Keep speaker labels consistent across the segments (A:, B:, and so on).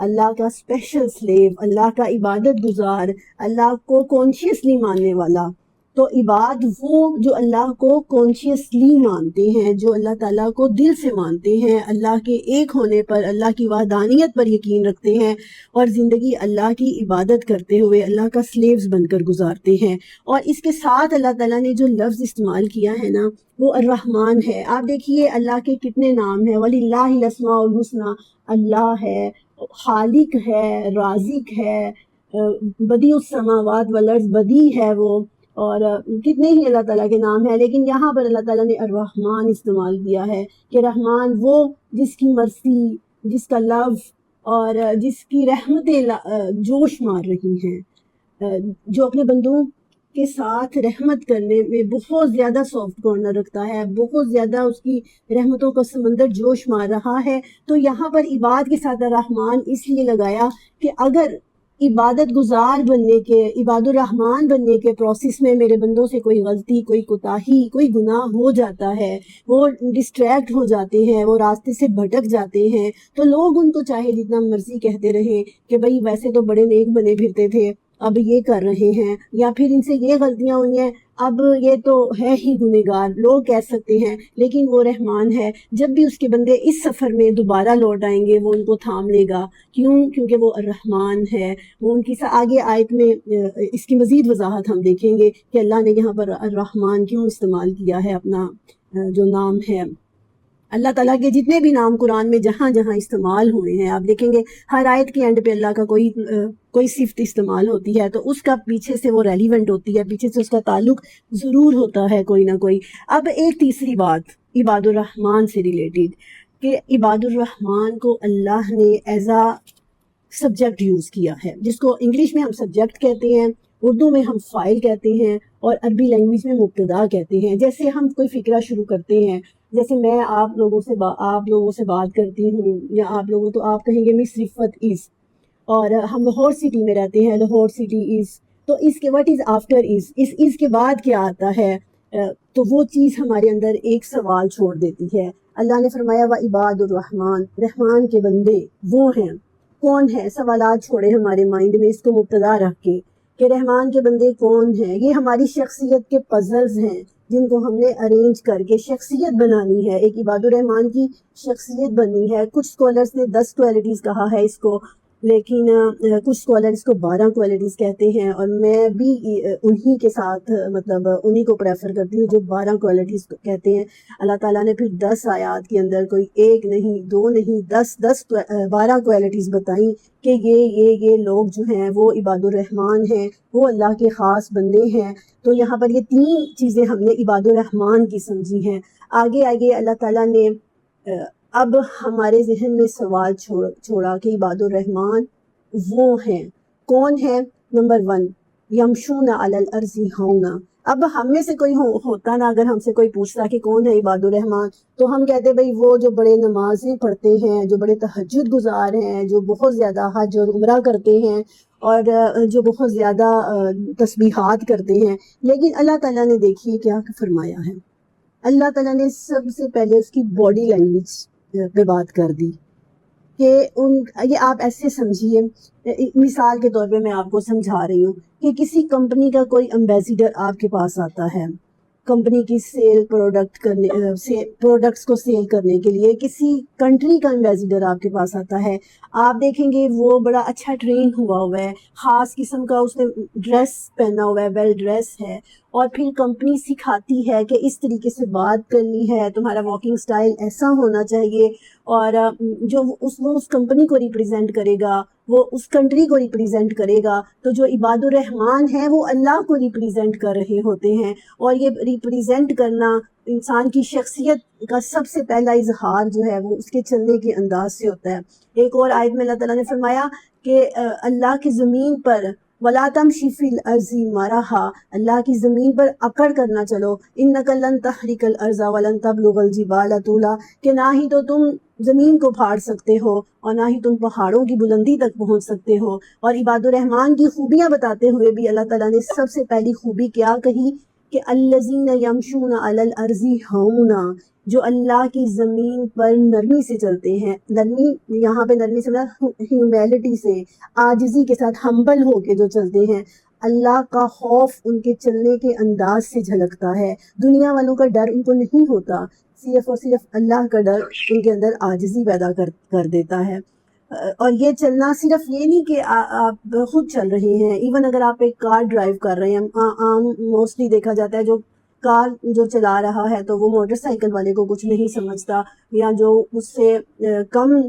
A: اللہ کا special sleeve, اللہ کا عبادت گزار، اللہ کو کانشیسلی ماننے والا. تو عباد وہ جو اللہ کو کانشیسلی مانتے ہیں، جو اللہ تعالیٰ کو دل سے مانتے ہیں، اللہ کے ایک ہونے پر، اللہ کی وحدانیت پر یقین رکھتے ہیں، اور زندگی اللہ کی عبادت کرتے ہوئے اللہ کا سلیوز بن کر گزارتے ہیں. اور اس کے ساتھ اللہ تعالیٰ نے جو لفظ استعمال کیا ہے نا وہ الرحمن ہے. آپ دیکھیے اللہ کے کتنے نام ہیں. وَلِلَّهِ الْأَسْمَاءُ الْحُسْنَى، اللہ ہے، خالق ہے، رازق ہے، بدیع السماوات والارض، بدیع ہے وہ، اور کتنے ہی اللہ تعالیٰ کے نام ہیں. لیکن یہاں پر اللہ تعالیٰ نے الرحمن استعمال کیا ہے کہ رحمان وہ جس کی مرسی، جس کا لو اور جس کی رحمتیں جوش مار رہی ہیں، جو اپنے بندوں کے ساتھ رحمت کرنے میں بہت زیادہ سافٹ کارنر رکھتا ہے، بہت زیادہ اس کی رحمتوں کا سمندر جوش مار رہا ہے. تو یہاں پر عباد کے ساتھ الرحمن اس لیے لگایا کہ اگر عبادت گزار بننے کے، عباد الرحمن بننے کے پروسیس میں میرے بندوں سے کوئی غلطی، کوئی کوتاہی، کوئی گناہ ہو جاتا ہے، وہ ڈسٹریکٹ ہو جاتے ہیں، وہ راستے سے بھٹک جاتے ہیں، تو لوگ ان کو چاہے جتنا مرضی کہتے رہیں کہ بھئی ویسے تو بڑے نیک بنے پھرتے تھے، اب یہ کر رہے ہیں، یا پھر ان سے یہ غلطیاں ہوئی ہیں، اب یہ تو ہے ہی گنہگار، لوگ کہہ سکتے ہیں، لیکن وہ رحمان ہے. جب بھی اس کے بندے اس سفر میں دوبارہ لوٹ آئیں گے وہ ان کو تھام لے گا. کیونکہ وہ الرحمن ہے. وہ ان کی آگے آیت میں اس کی مزید وضاحت ہم دیکھیں گے کہ اللہ نے یہاں پر الرحمن کیوں استعمال کیا ہے اپنا جو نام ہے. اللہ تعالیٰ کے جتنے بھی نام قرآن میں جہاں جہاں استعمال ہوئے ہیں، آپ دیکھیں گے ہر آیت کے اینڈ پہ اللہ کا کوئی صفت استعمال ہوتی ہے تو اس کا پیچھے سے وہ ریلیونٹ ہوتی ہے، پیچھے سے اس کا تعلق ضرور ہوتا ہے کوئی نہ کوئی. اب ایک تیسری بات عباد الرحمن سے ریلیٹڈ، کہ عباد الرحمن کو اللہ نے ایز اے سبجیکٹ یوز کیا ہے، جس کو انگلش میں ہم سبجیکٹ کہتے ہیں، اردو میں ہم فاعل کہتے ہیں، اور عربی لینگویج میں مبتدا کہتے ہیں. جیسے ہم کوئی فقرہ شروع کرتے ہیں، جیسے میں آپ لوگوں سے بات کرتی ہوں، یا آپ لوگوں تو آپ کہیں گے مس رفت از، اور ہم لاہور سٹی میں رہتے ہیں، لاہور سٹی از، تو اس کے واٹ از آفٹر از، اس از کے بعد کیا آتا ہے، تو وہ چیز ہمارے اندر ایک سوال چھوڑ دیتی ہے. اللہ نے فرمایا وعباد الرحمن، رحمان کے بندے وہ ہیں. کون ہے؟ سوالات چھوڑے ہمارے مائنڈ میں اس کو مبتدا رکھ کے کہ رحمان کے بندے کون ہیں. یہ ہماری شخصیت کے پزلز ہیں جن کو ہم نے ارینج کر کے شخصیت بنانی ہے. ایک عباد الرحمن کی شخصیت بننی ہے. کچھ سکولرز نے 10 کوالٹیز کہا ہے اس کو، لیکن کچھ سکولر اس کو 12 کوالٹیز کہتے ہیں، اور میں بھی انہی کے ساتھ مطلب انہی کو پریفر کرتی ہوں جو 12 کوالٹیز کہتے ہیں. اللہ تعالیٰ نے پھر 10 آیات کے اندر کوئی ایک نہیں، دو نہیں، 12 کوالٹیز بتائیں کہ یہ لوگ جو ہیں وہ عباد الرحمن ہیں، وہ اللہ کے خاص بندے ہیں. تو یہاں پر یہ 3 چیزیں ہم نے عباد الرحمن کی سمجھی ہیں. آگے اللہ تعالیٰ نے اب ہمارے ذہن میں سوال چھوڑا کہ عباد الرحمن وہ ہیں. کون ہے؟ نمبر 1 یمشون علی الارض ہونا. اب ہم میں سے کوئی ہوتا نا، اگر ہم سے کوئی پوچھتا کہ کون ہے عباد الرحمن، تو ہم کہتے بھئی وہ جو بڑے نمازیں پڑھتے ہیں، جو بڑے تہجد گزار ہیں، جو بہت زیادہ حج اور عمرہ کرتے ہیں، اور جو بہت زیادہ تسبیحات کرتے ہیں. لیکن اللہ تعالیٰ نے دیکھیے کیا فرمایا ہے. اللہ تعالیٰ نے سب سے پہلے اس کی باڈی لینگویج پہ بات کر دی کہ یہ آپ ایسے سمجھیے، مثال کے طور پہ میں آپ کو سمجھا رہی ہوں کہ کسی کمپنی کا کوئی امبیسیڈر آپ کے پاس آتا ہے، کمپنی کی پروڈکٹس کو سیل کرنے کے لیے. کسی کنٹری کا امبیسیڈر آپ کے پاس آتا ہے، آپ دیکھیں گے وہ بڑا اچھا ٹرین ہوا ہے، خاص قسم کا اس نے ڈریس پہنا ہوا ہے، ویل ڈریس ہے، اور پھر کمپنی سکھاتی ہے کہ اس طریقے سے بات کرنی ہے، تمہارا واکنگ سٹائل ایسا ہونا چاہیے، اور جو وہ اس کمپنی کو ریپریزنٹ کرے گا، وہ اس کنٹری کو ریپریزنٹ کرے گا. تو جو عباد الرحمن ہیں وہ اللہ کو ریپریزنٹ کر رہے ہوتے ہیں، اور یہ ریپریزنٹ کرنا انسان کی شخصیت کا سب سے پہلا اظہار جو ہے وہ اس کے چلنے کے انداز سے ہوتا ہے. ایک اور آیت میں اللہ تعالیٰ نے فرمایا کہ اللہ کی زمین پر وَلَا تَمْشِ فِي الْأَرْضِ مَرَحًا، اللہ کی زمین پر اکڑ کر نہ چلو. إِنَّكَ لَن تَخْرِقَ الْأَرْضَ وَلَن تَبْلُغَ الْجِبَالَ طُولًا، کہ نہ ہی تو تم زمین کو پھاڑ سکتے ہو اور نہ ہی تم پہاڑوں کی بلندی تک پہنچ سکتے ہو. اور عباد الرحمن کی خوبیاں بتاتے ہوئے بھی اللہ تعالیٰ نے سب سے پہلی خوبی کیا کہی کہ الذین یمشون علی الارض ہونا، جو اللہ کی زمین پر نرمی سے چلتے ہیں. نرمی یہاں پہ نرمی سے ہیومیلٹی سے، عاجزی کے ساتھ، ہمبل ہو کے جو چلتے ہیں. اللہ کا خوف ان کے چلنے کے انداز سے جھلکتا ہے. دنیا والوں کا ڈر ان کو نہیں ہوتا، صرف اور صرف اللہ کا ڈر ان کے اندر عاجزی پیدا کر دیتا ہے. اور یہ چلنا صرف یہ نہیں کہ آپ خود چل رہے ہیں، ایون اگر آپ ایک کار ڈرائیو کر رہے ہیں، عام موسٹلی دیکھا جاتا ہے جو کار جو چلا رہا ہے تو وہ موٹر سائیکل والے کو کچھ نہیں سمجھتا، یا جو اس سے کم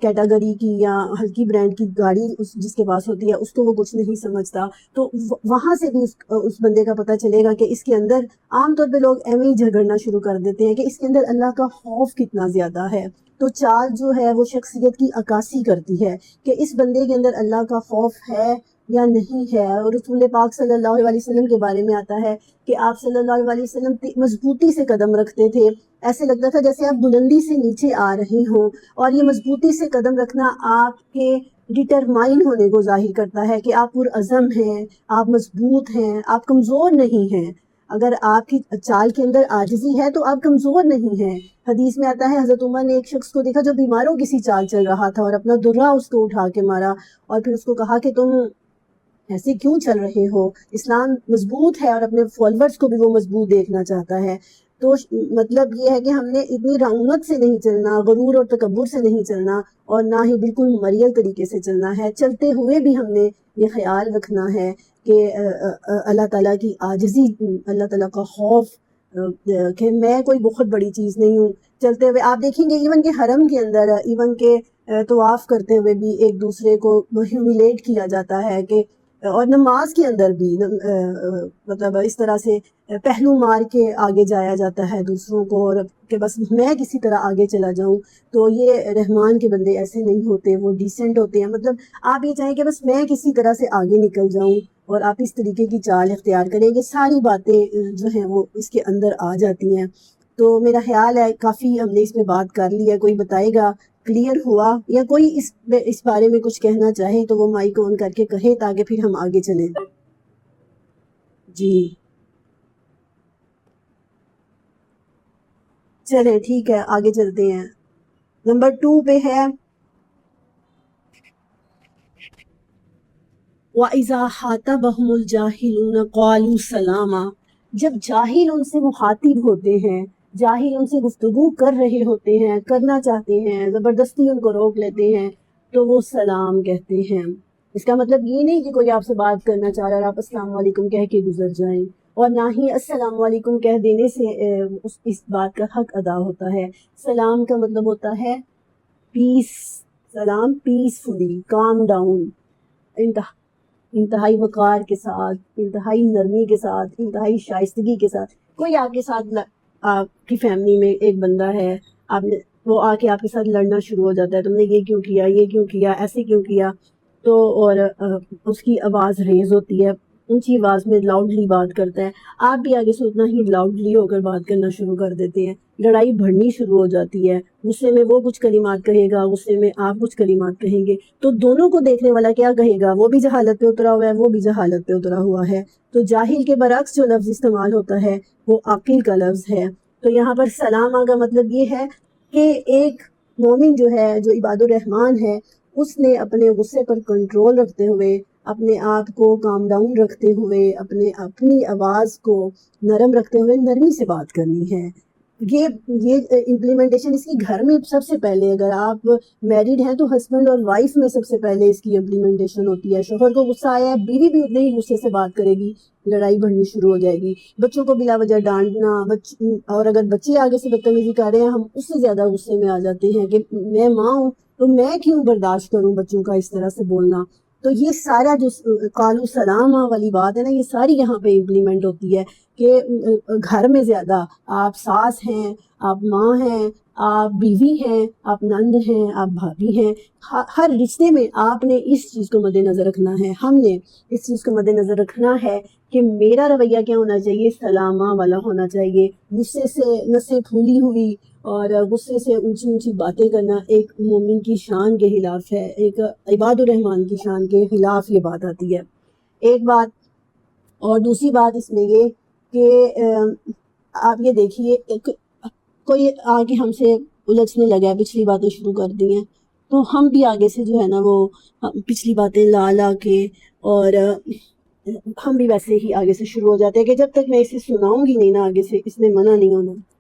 A: کیٹیگری کی یا ہلکی برانڈ کی گاڑی جس کے پاس ہوتی ہے اس کو وہ کچھ نہیں سمجھتا. تو وہاں سے بھی اس بندے کا پتہ چلے گا کہ اس کے اندر عام طور پہ لوگ ایویں ہی جھگڑنا شروع کر دیتے ہیں کہ اس کے اندر اللہ کا خوف کتنا زیادہ ہے. تو چال جو ہے وہ شخصیت کی عکاسی کرتی ہے کہ اس بندے کے اندر اللہ کا خوف ہے یا نہیں ہے. اور رسول پاک صلی اللہ علیہ وسلم کے بارے میں آتا ہے کہ آپ صلی اللہ علیہ وسلم مضبوطی سے قدم رکھتے تھے، ایسے لگتا تھا جیسے آپ بلندی سے نیچے آ رہے ہوں. اور یہ مضبوطی سے قدم رکھنا آپ کے ڈٹرمائن ہونے کو ظاہر کرتا ہے کہ آپ پرعزم ہیں، آپ مضبوط ہیں، آپ کمزور نہیں ہیں. اگر آپ کی چال کے اندر عاجزی ہے تو آپ کمزور نہیں ہیں. حدیث میں آتا ہے حضرت عمر نے ایک شخص کو دیکھا جو بیماروں کسی چال چل رہا تھا اور اپنا درہ اس کو اٹھا کے مارا، اور پھر اس کو کہا کہ تم ایسے کیوں چل رہے ہو؟ اسلام مضبوط ہے اور اپنے فالورز کو بھی وہ مضبوط دیکھنا چاہتا ہے. تو مطلب یہ ہے کہ ہم نے اتنی رعونت سے نہیں چلنا، غرور اور تکبر سے نہیں چلنا، اور نہ ہی بالکل مریل طریقے سے چلنا ہے. چلتے ہوئے بھی ہم نے یہ خیال رکھنا ہے کہ اللہ تعالیٰ کی عاجزی، اللہ تعالیٰ کا خوف، کہ میں کوئی بہت بڑی چیز نہیں ہوں. چلتے ہوئے آپ دیکھیں گے ایون کہ حرم کے اندر، ایون کہ طواف کرتے ہوئے بھی ایک دوسرے کو ہیومیلیٹ کیا جاتا ہے، کہ اور نماز کے اندر بھی مطلب اس طرح سے پہلو مار کے آگے جایا جاتا ہے دوسروں کو، اور کہ بس میں کسی طرح آگے چلا جاؤں. تو یہ رحمان کے بندے ایسے نہیں ہوتے، وہ ڈیسنٹ ہوتے ہیں. مطلب آپ یہ چاہیں کہ بس میں کسی طرح سے آگے نکل جاؤں اور آپ اس طریقے کی چال اختیار کریں گے، ساری باتیں جو ہیں وہ اس کے اندر آ جاتی ہیں. تو میرا خیال ہے کافی ہم نے اس پہ بات کر لی ہے. کوئی بتائے گا کلیئر ہوا، یا کوئی اس بارے میں کچھ کہنا چاہے تو وہ مائک آن کر کے کہے تاکہ پھر ہم آگے چلیں. جی چلیں ٹھیک ہے، آگے چلتے ہیں. نمبر 2 پہ ہے وَإِذَا خَاطَبَهُمُ الْجَاهِلُونَ قَالُوا سَلَامًا. جب جاہل ان سے مخاطب ہوتے ہیں، جاہل ان سے گفتگو کر رہے ہوتے ہیں، کرنا چاہتے ہیں، زبردستی ان کو روک لیتے ہیں تو وہ سلام کہتے ہیں. اس کا مطلب یہ نہیں کہ کوئی آپ سے بات کرنا چاہ رہا ہے اور آپ السلام علیکم کہہ کے گزر جائیں، اور نہ ہی السلام علیکم کہہ دینے سے اس بات کا حق ادا ہوتا ہے. سلام کا مطلب ہوتا ہے پیس، سلام پیسفلی، کام ڈاؤن، انتہائی وقار کے ساتھ، انتہائی نرمی کے ساتھ، انتہائی شائستگی کے ساتھ. کوئی آپ کے ساتھ آپ کی فیملی میں ایک بندہ ہے، آپ نے وہ آ کے آپ کے ساتھ لڑنا شروع ہو جاتا ہے، تم نے یہ کیوں کیا، یہ کیوں کیا، ایسے کیوں کیا. تو اور اس کی آواز ریز ہوتی ہے، اونچی آواز میں لاؤڈلی بات کرتا ہے، آپ بھی آگے سے اتنا ہی لاؤڈلی ہو کر بات کرنا شروع کر دیتے ہیں. لڑائی بڑھنی شروع ہو جاتی ہے، غصے میں وہ کچھ کلمات کہے گا، غصے میں آپ کچھ کلمات کہیں گے. تو دونوں کو دیکھنے والا کیا کہے گا؟ وہ بھی جہالت پہ اترا ہوا ہے، وہ بھی جہالت پہ اترا ہوا ہے. تو جاہل کے برعکس جو لفظ استعمال ہوتا ہے وہ عاقل کا لفظ ہے. تو یہاں پر سلام کا مطلب یہ ہے کہ ایک مومن جو ہے، جو عباد الرحمن ہے، اس نے اپنے غصے پر کنٹرول رکھتے ہوئے، اپنے آپ کو کام ڈاؤن رکھتے ہوئے، اپنی آواز کو نرم رکھتے ہوئے نرمی سے بات کرنی ہے. یہ امپلیمنٹیشن اس کی گھر میں سب سے پہلے، اگر آپ میریڈ ہیں تو ہسبینڈ اور وائف میں سب سے پہلے اس کی امپلیمنٹیشن ہوتی ہے. شوہر کو غصہ آیا ہے، بیوی بھی اتنے ہی غصے سے بات کرے گی، لڑائی بڑھنی شروع ہو جائے گی. بچوں کو بلا وجہ ڈانٹنا، اور اگر بچے آگے سے بدتمیزی کر رہے ہیں ہم اس سے زیادہ غصے میں آ جاتے ہیں کہ میں ماں ہوں تو میں کیوں برداشت کروں بچوں کا اس طرح سے بولنا. تو یہ سارا جو قالوا سلاما والی بات ہے نا، یہ ساری یہاں پہ امپلیمنٹ ہوتی ہے کہ گھر میں زیادہ آپ ساس ہیں، آپ ماں ہیں، آپ بیوی ہیں، آپ نند ہیں، آپ بھابھی ہیں، ہر رشتے میں آپ نے اس چیز کو مد نظر رکھنا ہے. ہم نے اس چیز کو مد نظر رکھنا ہے کہ میرا رویہ کیا ہونا چاہیے؟ سلامہ والا ہونا چاہیے. غصے سے نسیں پھولی ہوئی اور غصے سے اونچی اونچی باتیں کرنا ایک مومن کی شان کے خلاف ہے، ایک عباد الرحمن کی شان کے خلاف یہ بات آتی ہے. ایک بات. اور دوسری بات اس میں یہ کہ آپ یہ دیکھیے کوئی آگے ہم سے الجھنے لگا ہے، پچھلی باتیں شروع کر دی ہیں، تو ہم بھی آگے سے جو ہے نا وہ پچھلی باتیں لا کے اور ہم بھی ویسے ہی آگے سے شروع ہو جاتے ہیں کہ جب تک میں اسے سناؤں گی نہیں نا آگے سے اس نے منع نہیں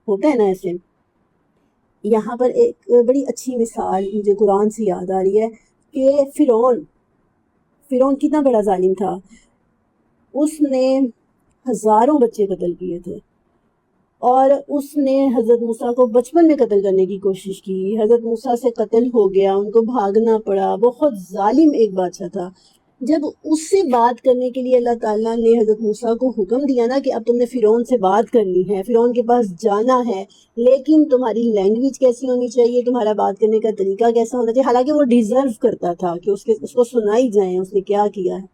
A: ہوتا ہے نا ایسے۔ یہاں پر ایک بڑی اچھی مثال مجھے قرآن سے یاد آ رہی ہے کہ فرعون کتنا بڑا ظالم تھا، اس نے ہزاروں بچے قتل کیے تھے، اور اس نے حضرت موسیٰ کو بچپن میں قتل کرنے کی کوشش کی، حضرت موسیٰ سے قتل ہو گیا، ان کو بھاگنا پڑا، بہت ظالم ایک بادشاہ تھا۔ جب اس سے بات کرنے کے لیے اللہ تعالیٰ نے حضرت موسیٰ کو حکم دیا نا کہ اب تم نے فرعون سے بات کرنی ہے، فرعون کے پاس جانا ہے، لیکن تمہاری لینگویج کیسی ہونی چاہیے، تمہارا بات کرنے کا طریقہ کیسا ہونا چاہیے، حالانکہ وہ ڈیزرو کرتا تھا کہ اس کو سنائی جائیں اس نے کیا کیا ہے،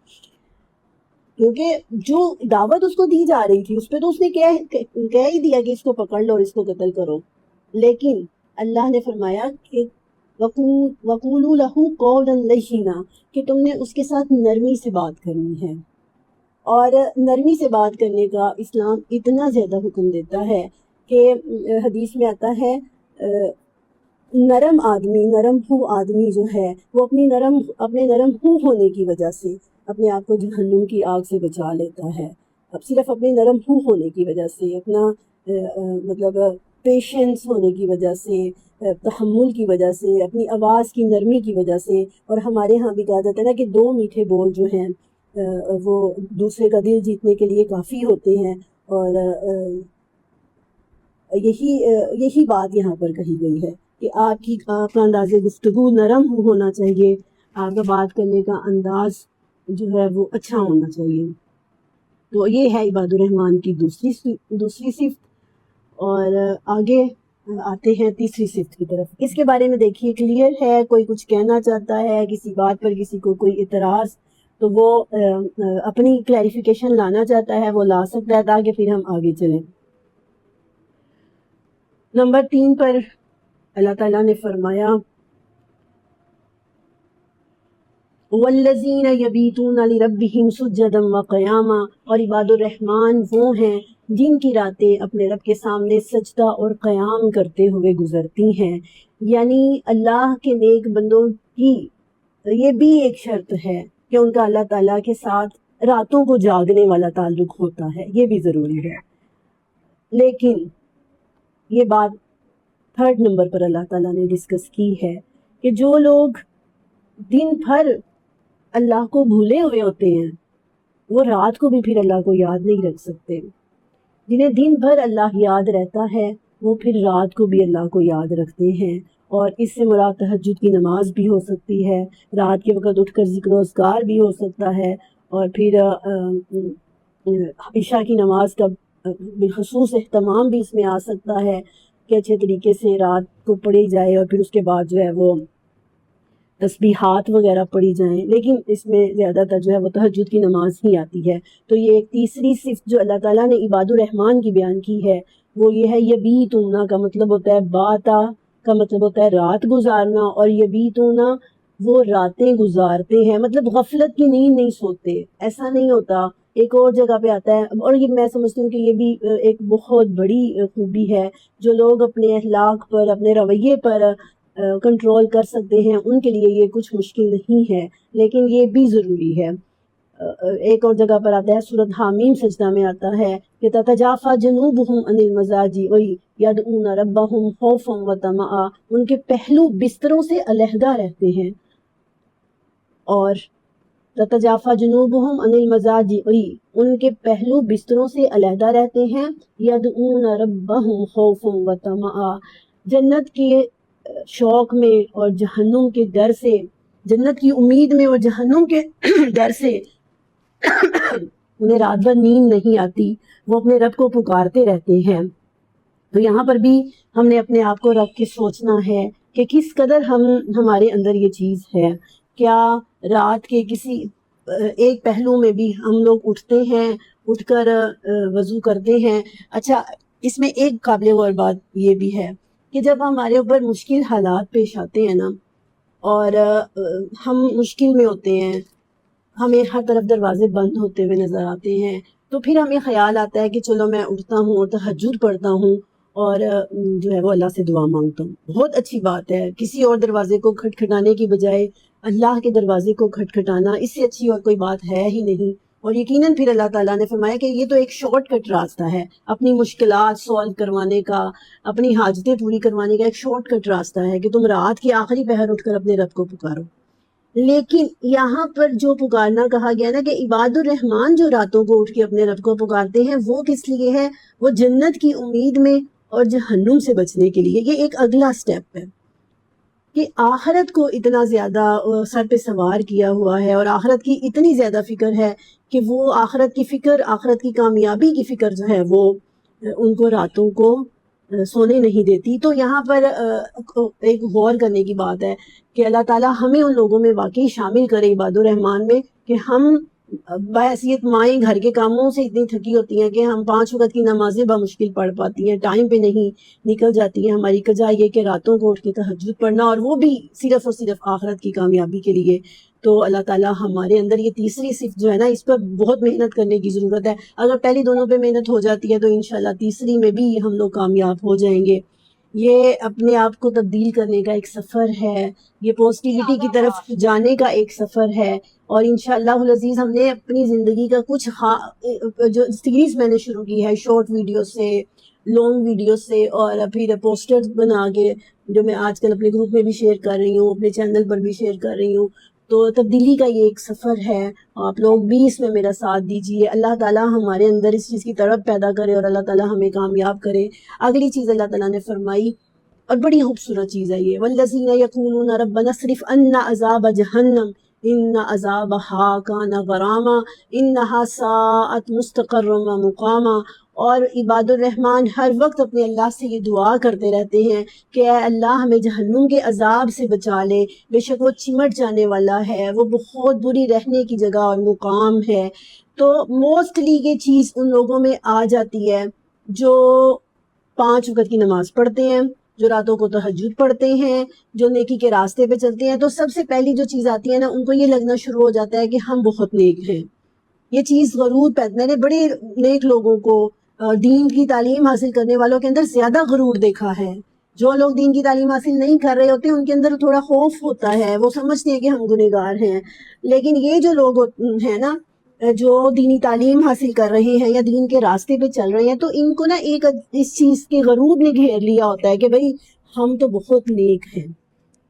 A: کیونکہ جو دعوت اس کو دی جا رہی تھی اس پہ تو اس نے کہہ ہی دیا کہ اس کو پکڑ لو اور اس کو قتل کرو، لیکن اللہ نے فرمایا کہ وَقُولُوا لَهُ قَوْلًا لَيِّنًا، کہ تم نے اس کے ساتھ نرمی سے بات کرنی ہے۔ اور نرمی سے بات کرنے کا اسلام اتنا زیادہ حکم دیتا ہے کہ حدیث میں آتا ہے نرم آدمی جو ہے وہ اپنے نرم ہو ہونے کی وجہ سے اپنے آپ کو جہنم کی آگ سے بچا لیتا ہے، اب صرف اپنے نرم ہو ہونے کی وجہ سے، اپنا مطلب پیشنس ہونے کی وجہ سے، تحمل کی وجہ سے، اپنی آواز کی نرمی کی وجہ سے۔ اور ہمارے ہاں بھی کہا جاتا ہے نا کہ 2 میٹھے بول جو ہیں وہ دوسرے کا دل جیتنے کے لیے کافی ہوتے ہیں، اور یہی بات یہاں پر کہی گئی ہے کہ آپ کا انداز گفتگو نرم ہونا چاہیے، آپ کا بات کرنے کا انداز جو ہے وہ اچھا ہونا چاہیے۔ تو یہ ہے عباد الرحمن کی دوسری صفت، اور آگے آتے ہیں تیسری صفت کی طرف۔ اس کے بارے میں دیکھیے کلیئر ہے، کوئی کچھ کہنا چاہتا ہے کسی بات پر، کسی کو کوئی اعتراض، تو وہ اپنی کلیریفیکیشن لانا چاہتا ہے وہ لا سکتا ہے تاکہ پھر ہم آگے چلیں۔ نمبر 3 پر اللہ تعالیٰ نے فرمایا وَالَّذِينَ يَبِيتُونَ لِرَبِّهِمْ سُجَّدًا وَقِيَامًا، اور عباد الرحمن وہ ہیں جن کی راتیں اپنے رب کے سامنے سجدہ اور قیام کرتے ہوئے گزرتی ہیں۔ یعنی اللہ کے نیک بندوں کی یہ بھی ایک شرط ہے کہ ان کا اللہ تعالیٰ کے ساتھ راتوں کو جاگنے والا تعلق ہوتا ہے، یہ بھی ضروری ہے۔ لیکن یہ بات 3rd نمبر پر اللہ تعالیٰ نے ڈسکس کی ہے کہ جو لوگ دن بھر اللہ کو بھولے ہوئے ہوتے ہیں وہ رات کو بھی پھر اللہ کو یاد نہیں رکھ سکتے، جنہیں دن بھر اللہ یاد رہتا ہے وہ پھر رات کو بھی اللہ کو یاد رکھتے ہیں۔ اور اس سے مراد تہجد کی نماز بھی ہو سکتی ہے، رات کے وقت اٹھ کر ذکر و اذکار بھی ہو سکتا ہے، اور پھر عشاء کی نماز کا بالخصوص اہتمام بھی اس میں آ سکتا ہے کہ اچھے طریقے سے رات کو پڑھی جائے اور پھر اس کے بعد جو ہے وہ تسبیحات وغیرہ پڑھی جائیں، لیکن اس میں زیادہ تر جو ہے وہ تہجد کی نماز ہی آتی ہے۔ تو یہ ایک تیسری صفت جو اللہ تعالیٰ نے عباد الرحمن کی بیان کی ہے وہ یہ ہے یبیتونا کا مطلب ہوتا ہے باتا کا مطلب ہوتا ہے رات گزارنا، اور یبیتونا وہ راتیں گزارتے ہیں، مطلب غفلت کی نیند نہیں سوتے، ایسا نہیں ہوتا۔ ایک اور جگہ پہ آتا ہے، اور یہ میں سمجھتی ہوں کہ یہ بھی ایک بہت بڑی خوبی ہے، جو لوگ اپنے اخلاق پر اپنے رویے پر کنٹرول کر سکتے ہیں ان کے لیے یہ کچھ مشکل نہیں ہے، لیکن یہ بھی ضروری ہے۔ ایک اور جگہ پر آتا ہے سورۃ حامیم سجدہ میں آتا ہے کہ تتجافی جنوبہم عن المضاجع یدعون ربہم خوفا وطمعا، ان کے پہلو بستروں سے علیحدہ رہتے ہیں، اور تتجافی جنوبہم عن المضاجع ان کے پہلو بستروں سے علیحدہ رہتے ہیں، یدعون ربہم خوفا وطمعا، جنت کے شوق میں اور جہنم کے ڈر سے، جنت کی امید میں اور جہنم کے ڈر سے انہیں رات بھر نیند نہیں آتی، وہ اپنے رب کو پکارتے رہتے ہیں۔ تو یہاں پر بھی ہم نے اپنے آپ کو رکھ کے سوچنا ہے کہ کس قدر ہمارے اندر یہ چیز ہے، کیا رات کے کسی ایک پہلو میں بھی ہم لوگ اٹھتے ہیں، اٹھ کر وضو کرتے ہیں۔ اچھا، اس میں ایک قابل غور بات یہ بھی ہے کہ جب ہمارے اوپر مشکل حالات پیش آتے ہیں نا، اور ہم مشکل میں ہوتے ہیں، ہمیں ہر طرف دروازے بند ہوتے ہوئے نظر آتے ہیں، تو پھر ہمیں خیال آتا ہے کہ چلو میں اٹھتا ہوں اور تہجد پڑھتا ہوں اور جو ہے وہ اللہ سے دعا مانگتا ہوں. بہت اچھی بات ہے. کسی اور دروازے کو کھٹکھٹانے کی بجائے اللہ کے دروازے کو کھٹکھٹانا اس سے اچھی اور کوئی بات ہے ہی نہیں. اور یقیناً پھر اللہ تعالیٰ نے فرمایا کہ یہ تو ایک شارٹ کٹ راستہ ہے اپنی مشکلات سولو کروانے کا، اپنی حاجتیں پوری کروانے کا. ایک شارٹ کٹ راستہ ہے کہ تم رات کی آخری پہر اٹھ کر اپنے رب کو پکارو. لیکن یہاں پر جو پکارنا کہا گیا نا کہ عباد الرحمان جو راتوں کو اٹھ کے اپنے رب کو پکارتے ہیں وہ کس لیے ہے؟ وہ جنت کی امید میں اور جہنم سے بچنے کے لیے. یہ ایک اگلا سٹیپ ہے کہ آخرت کو اتنا زیادہ سر پہ سوار کیا ہوا ہے اور آخرت کی اتنی زیادہ فکر ہے کہ وہ آخرت کی فکر، آخرت کی کامیابی کی فکر جو ہے وہ ان کو راتوں کو سونے نہیں دیتی. تو یہاں پر ایک غور کرنے کی بات ہے کہ اللہ تعالیٰ ہمیں ان لوگوں میں واقعی شامل کرے عباد الرحمان میں کہ ہم بحیثیت مائیں گھر کے کاموں سے اتنی تھکی ہوتی ہیں کہ ہم 5 وقت کی نمازیں بمشکل پڑھ پاتی ہیں، ٹائم پہ نہیں نکل جاتی ہیں ہماری قضا یہ کہ راتوں کو اٹھ کے تہجد پڑھنا، اور وہ بھی صرف اور صرف آخرت کی کامیابی کے لیے. تو اللہ تعالیٰ ہمارے اندر یہ تیسری صفت جو ہے نا اس پر بہت محنت کرنے کی ضرورت ہے. اگر پہلی دونوں پہ محنت ہو جاتی ہے تو انشاءاللہ تیسری میں بھی ہم لوگ کامیاب ہو جائیں گے. یہ اپنے آپ کو تبدیل کرنے کا ایک سفر ہے، یہ پازیٹیوٹی کی طرف جانے کا ایک سفر ہے. اور انشاءاللہ العزیز ہم نے اپنی زندگی کا کچھ جو سیریز میں نے شروع کی ہے شارٹ ویڈیو سے، لانگ ویڈیو سے، اور پھر پوسٹرز بنا کے جو میں آج کل اپنے گروپ میں بھی شیئر کر رہی ہوں، اپنے چینل پر بھی شیئر کر رہی ہوں. تو تبدیلی کا یہ ایک سفر ہے، آپ لوگ بھی اس میں میرا ساتھ دیجیے. اللہ تعالیٰ ہمارے اندر اس چیز کی تڑپ پیدا کرے اور اللہ تعالیٰ ہمیں کامیاب کرے. اگلی چیز اللہ تعالیٰ نے فرمائی اور بڑی خوبصورت چیز ہے یہ، والذین یقولون ربنا اصرف عنا عذاب جہنم ان عذابها کان غراما انها ساءت مستقرا ومقاما. اور عباد الرحمان ہر وقت اپنے اللہ سے یہ دعا کرتے رہتے ہیں کہ اے اللہ ہمیں جہنم کے عذاب سے بچا لے، بے شک وہ چمٹ جانے والا ہے، وہ بہت بری رہنے کی جگہ اور مقام ہے. تو موسٹلی یہ چیز ان لوگوں میں آ جاتی ہے جو 5 وقت کی نماز پڑھتے ہیں، جو راتوں کو تہجد پڑھتے ہیں، جو نیکی کے راستے پہ چلتے ہیں. تو سب سے پہلی جو چیز آتی ہے نا ان کو یہ لگنا شروع ہو جاتا ہے کہ ہم بہت نیک ہیں. یہ چیز غرور میں نے بڑے نیک لوگوں کو دین کی تعلیم حاصل کرنے والوں کے اندر زیادہ غرور دیکھا ہے. جو لوگ دین کی تعلیم حاصل نہیں کر رہے ہوتے ان کے اندر تھوڑا خوف ہوتا ہے، وہ سمجھتے ہیں کہ ہم گنہگار ہیں. لیکن یہ جو لوگ ہیں نا جو دینی تعلیم حاصل کر رہے ہیں یا دین کے راستے پہ چل رہے ہیں تو ان کو نا ایک اس چیز کے غرور نے گھیر لیا ہوتا ہے کہ بھئی ہم تو بہت نیک ہیں.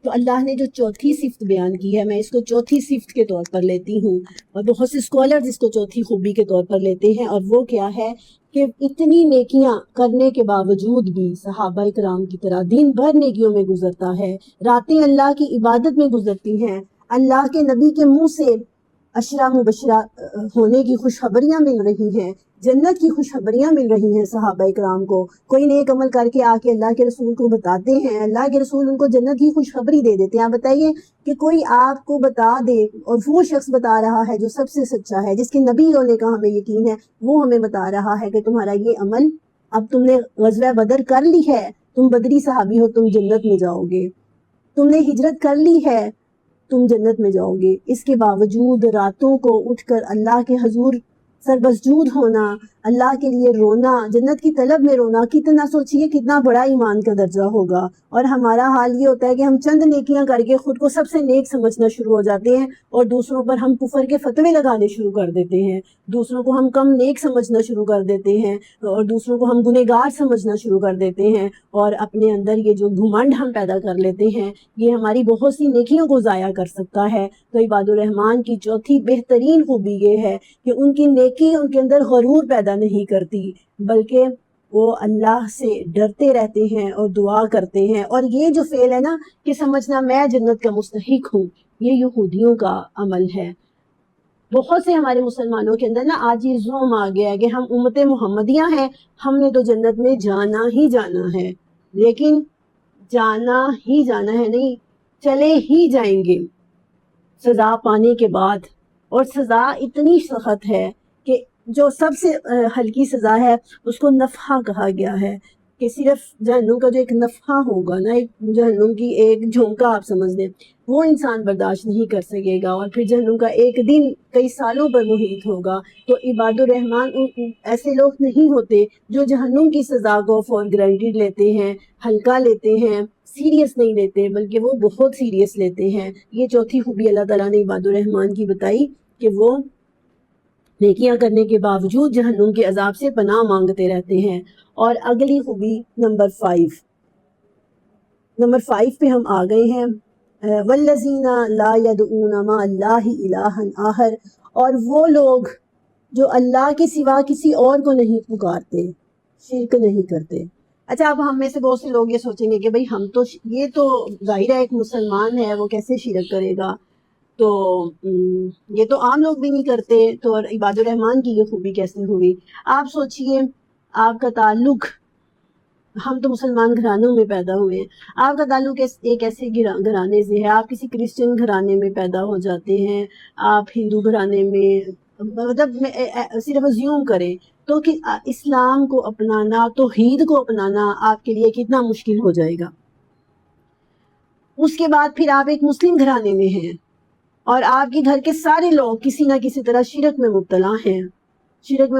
A: تو اللہ نے جو چوتھی صفت بیان کی ہے میں اس کو چوتھی صفت کے طور پر لیتی ہوں، اور بہت سے اسکالرز اس کو چوتھی خوبی کے طور پر لیتے ہیں. اور وہ کیا ہے کہ اتنی نیکیاں کرنے کے باوجود بھی صحابہ کرام کی طرح دن بھر نیکیوں میں گزرتا ہے، راتیں اللہ کی عبادت میں گزرتی ہیں، اللہ کے نبی کے منہ سے اشرا مبشرہ ہونے کی خوشخبریاں مل رہی ہیں، جنت کی خوشخبریاں مل رہی ہیں صحابہ کرام کو. کوئی نیک عمل کر کے آ کے اللہ کے رسول کو بتاتے ہیں، اللہ کے رسول ان کو جنت کی خوشخبری دے دیتے ہیں. آپ بتائیے کہ کوئی آپ کو بتا دے اور وہ شخص بتا رہا ہے جو سب سے سچا ہے، جس کے نبی ہونے کا ہمیں یقین ہے، وہ ہمیں بتا رہا ہے کہ تمہارا یہ عمل، اب تم نے غزوہ بدر کر لی ہے، تم بدری صحابی ہو، تم جنت میں جاؤ گے. تم نے ہجرت کر لی ہے، تم جنت میں جاؤ گے. اس کے باوجود راتوں کو اٹھ کر اللہ کے حضور سربسجود ہونا، اللہ کے لیے رونا، جنت کی طلب میں رونا، کتنا سوچیے کتنا بڑا ایمان کا درجہ ہوگا. اور ہمارا حال یہ ہوتا ہے کہ ہم چند نیکیاں کر کے خود کو سب سے نیک سمجھنا شروع ہو جاتے ہیں اور دوسروں پر ہم کفر کے فتوے لگانے شروع کر دیتے ہیں، دوسروں کو ہم کم نیک سمجھنا شروع کر دیتے ہیں اور دوسروں کو ہم گنہگار سمجھنا شروع کر دیتے ہیں. اور اپنے اندر یہ جو گھمنڈ ہم پیدا کر لیتے ہیں یہ ہماری بہت سی نیکیوں کو ضائع کر سکتا ہے. تو عباد الرحمان کی چوتھی بہترین خوبی یہ ہے کہ ان کی نیکی ان کے اندر غرور پیدا نہیں کرتی، بلکہ وہ اللہ سے ڈرتے رہتے ہیں اور دعا کرتے ہیں. اور یہ جو فعل ہے نا کہ سمجھنا میں جنت کا مستحق ہوں، یہ یہودیوں کا عمل ہے. بہت سے ہمارے مسلمانوں کے اندر نا آج یہ زوم آ گیا ہے کہ ہم امت محمدیہ ہیں، ہم نے تو جنت میں جانا ہی جانا ہے. لیکن جانا ہی جانا ہے نہیں، چلے ہی جائیں گے سزا پانے کے بعد. اور سزا اتنی سخت ہے کہ جو سب سے ہلکی سزا ہے اس کو نفحہ کہا گیا ہے. کہ صرف جہنم کا جو ایک نفحہ ہوگا نا، ایک جہنم کی ایک جھونکا آپ سمجھ لیں، وہ انسان برداشت نہیں کر سکے گا، اور پھر جہنم کا ایک دن کئی سالوں پر محیط ہوگا۔ تو عباد الرحمن ایسے لوگ نہیں ہوتے جو جہنم کی سزا کو فور گرانٹیڈ لیتے ہیں، ہلکا لیتے ہیں، سیریس نہیں لیتے، بلکہ وہ بہت سیریس لیتے ہیں۔ یہ چوتھی خوبی اللہ تعالیٰ نے عباد الرحمن کی بتائی کہ وہ نیکیاں کرنے کے باوجود جہنم کے عذاب سے پناہ مانگتے رہتے ہیں۔ اور اگلی خوبی نمبر 5 پہ ہم آ گئے ہیں، والذین لا یدعون مع اللہ الہا آخر، اور وہ لوگ جو اللہ کے سوا کسی اور کو نہیں پکارتے، شرک نہیں کرتے۔ اچھا، اب ہم میں سے بہت سے لوگ یہ سوچیں گے کہ بھئی ہم تو یہ تو ظاہر ہے ایک مسلمان ہے، وہ کیسے شرک کرے گا، تو یہ تو عام لوگ بھی نہیں کرتے، تو عباد الرحمن کی یہ خوبی کیسے ہوئی؟ آپ سوچئے، آپ کا تعلق، ہم تو مسلمان گھرانوں میں پیدا ہوئے ہیں، آپ کا تعلق ایک ایسے گھرانے سے ہے، آپ کسی کرسچن گھرانے میں پیدا ہو جاتے ہیں، آپ ہندو گھرانے میں، مطلب صرف ازیوم کریں تو کہ اسلام کو اپنانا، توحید کو اپنانا آپ کے لیے کتنا مشکل ہو جائے گا۔ اس کے بعد پھر آپ ایک مسلم گھرانے میں ہیں، اور آپ کے گھر کے سارے لوگ کسی نہ کسی طرح شرک میں مبتلا ہیں، شرک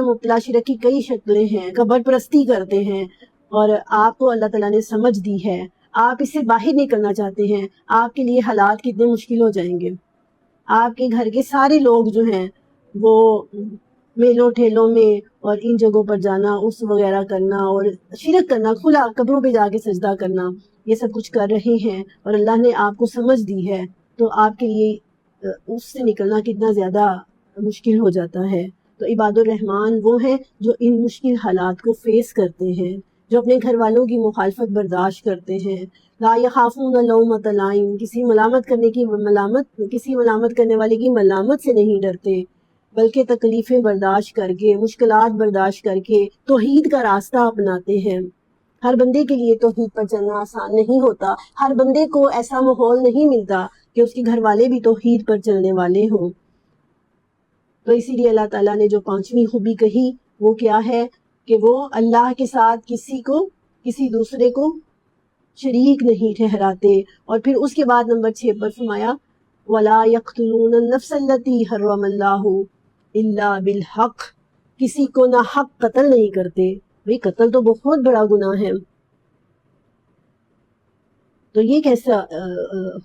A: کی کئی شکلیں ہیں، قبر پرستی کرتے ہیں، اور آپ کو اللہ تعالیٰ نے سمجھ دی ہے، آپ اس سے باہر نکلنا چاہتے ہیں، آپ کے لیے حالات کتنے مشکل ہو جائیں گے۔ آپ کے گھر کے سارے لوگ جو ہیں وہ میلوں ٹھیلوں میں اور ان جگہوں پر جانا، اس وغیرہ کرنا اور شرک کرنا، کھلا قبروں پہ جا کے سجدہ کرنا، یہ سب کچھ کر رہے ہیں، اور اللہ نے آپ کو سمجھ دی ہے، تو آپ کے لیے اس سے نکلنا کتنا زیادہ مشکل ہو جاتا ہے۔ تو عباد الرحمن وہ ہیں جو ان مشکل حالات کو فیس کرتے ہیں، جو اپنے گھر والوں کی مخالفت برداشت کرتے ہیں، لا یخافون لومۃ لائم، کسی ملامت کرنے والے کی ملامت سے نہیں ڈرتے، بلکہ تکلیفیں برداشت کر کے، مشکلات برداشت کر کے توحید کا راستہ اپناتے ہیں۔ ہر بندے کے لیے توحید پر چلنا آسان نہیں ہوتا، ہر بندے کو ایسا ماحول نہیں ملتا کہ اس کے گھر والے بھی توحید پر چلنے والے ہوں۔ تو اسی لیے اللہ تعالیٰ نے جو 5ویں خوبی کہی وہ کیا ہے کہ وہ اللہ کے ساتھ کسی دوسرے کو شریک نہیں ٹھہراتے، اور پھر اس کے بعد نمبر 6 پر فرمایا وَلَا يَقْتُلُونَ النَّفْسَ الَّتِي حَرَّمَ اللَّهُ إِلَّا بِالْحَقِّ، کسی کو ناحق قتل نہیں کرتے۔ بھئی قتل تو بہت بڑا گناہ ہے، تو یہ کیسا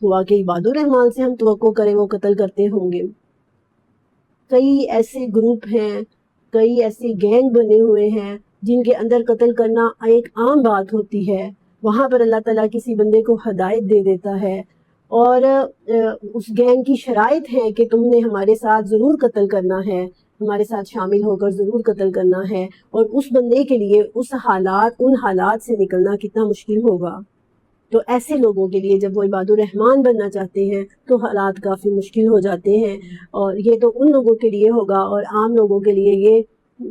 A: ہوا کہ عباد الرحمن سے ہم توقع کریں وہ قتل کرتے ہوں گے؟ کئی ایسے گروپ ہیں، کئی ایسے گینگ بنے ہوئے ہیں جن کے اندر قتل کرنا ایک عام بات ہوتی ہے، وہاں پر اللہ تعالیٰ کسی بندے کو ہدایت دے دیتا ہے، اور اس گینگ کی شرائط ہے کہ تم نے ہمارے ساتھ ضرور قتل کرنا ہے، ہمارے ساتھ شامل ہو کر ضرور قتل کرنا ہے، اور اس بندے کے لیے ان حالات سے نکلنا کتنا مشکل ہوگا۔ تو ایسے لوگوں کے لیے جب وہ عباد الرحمن بننا چاہتے ہیں تو حالات کافی مشکل ہو جاتے ہیں، اور یہ تو ان لوگوں کے لیے ہوگا، اور عام لوگوں کے لیے یہ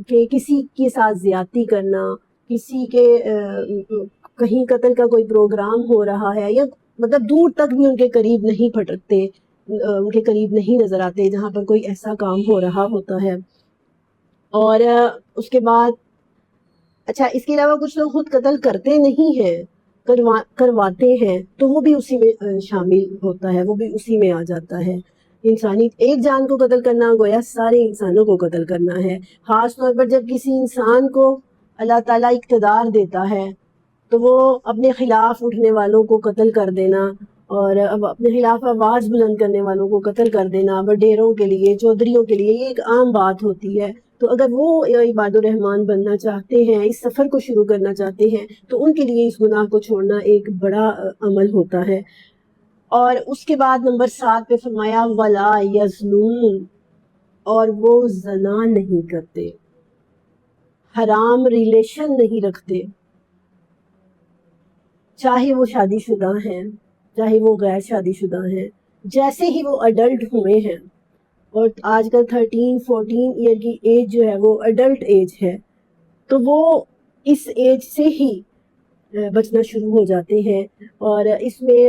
A: کہ کسی کے ساتھ زیادتی کرنا، کسی کے کہیں قتل کا کوئی پروگرام ہو رہا ہے، یا مطلب دور تک بھی ان کے قریب نہیں پھٹکتے، ان کے قریب نہیں نظر آتے جہاں پر کوئی ایسا کام ہو رہا ہوتا ہے۔ اور اس کے بعد اچھا، اس کے علاوہ کچھ لوگ خود قتل کرتے نہیں ہیں، کرواتے ہیں، تو وہ بھی اسی میں شامل ہوتا ہے، وہ بھی اسی میں آ جاتا ہے۔ انسانی ایک جان کو قتل کرنا گویا سارے انسانوں کو قتل کرنا ہے، خاص طور پر جب کسی انسان کو اللہ تعالیٰ اقتدار دیتا ہے تو وہ اپنے خلاف اٹھنے والوں کو قتل کر دینا، اور اب اپنے خلاف آواز بلند کرنے والوں کو قتل کر دینا، وڈیروں کے لیے، چودھریوں کے لیے، یہ ایک عام بات ہوتی ہے۔ تو اگر وہ عباد الرحمن بننا چاہتے ہیں، اس سفر کو شروع کرنا چاہتے ہیں، تو ان کے لیے اس گناہ کو چھوڑنا ایک بڑا عمل ہوتا ہے۔ اور اس کے بعد نمبر 7 پہ فرمایا وَلَا يَزْنُونَ، اور وہ زنا نہیں کرتے، حرام ریلیشن نہیں رکھتے، چاہے وہ شادی شدہ ہیں، چاہے وہ غیر شادی شدہ ہیں، جیسے ہی وہ اڈلٹ ہوئے ہیں، اور آج کل 13-14 ایئر کی ایج جو ہے وہ اڈلٹ ایج ہے، تو وہ اس ایج سے ہی بچنا شروع ہو جاتے ہیں، اور اس میں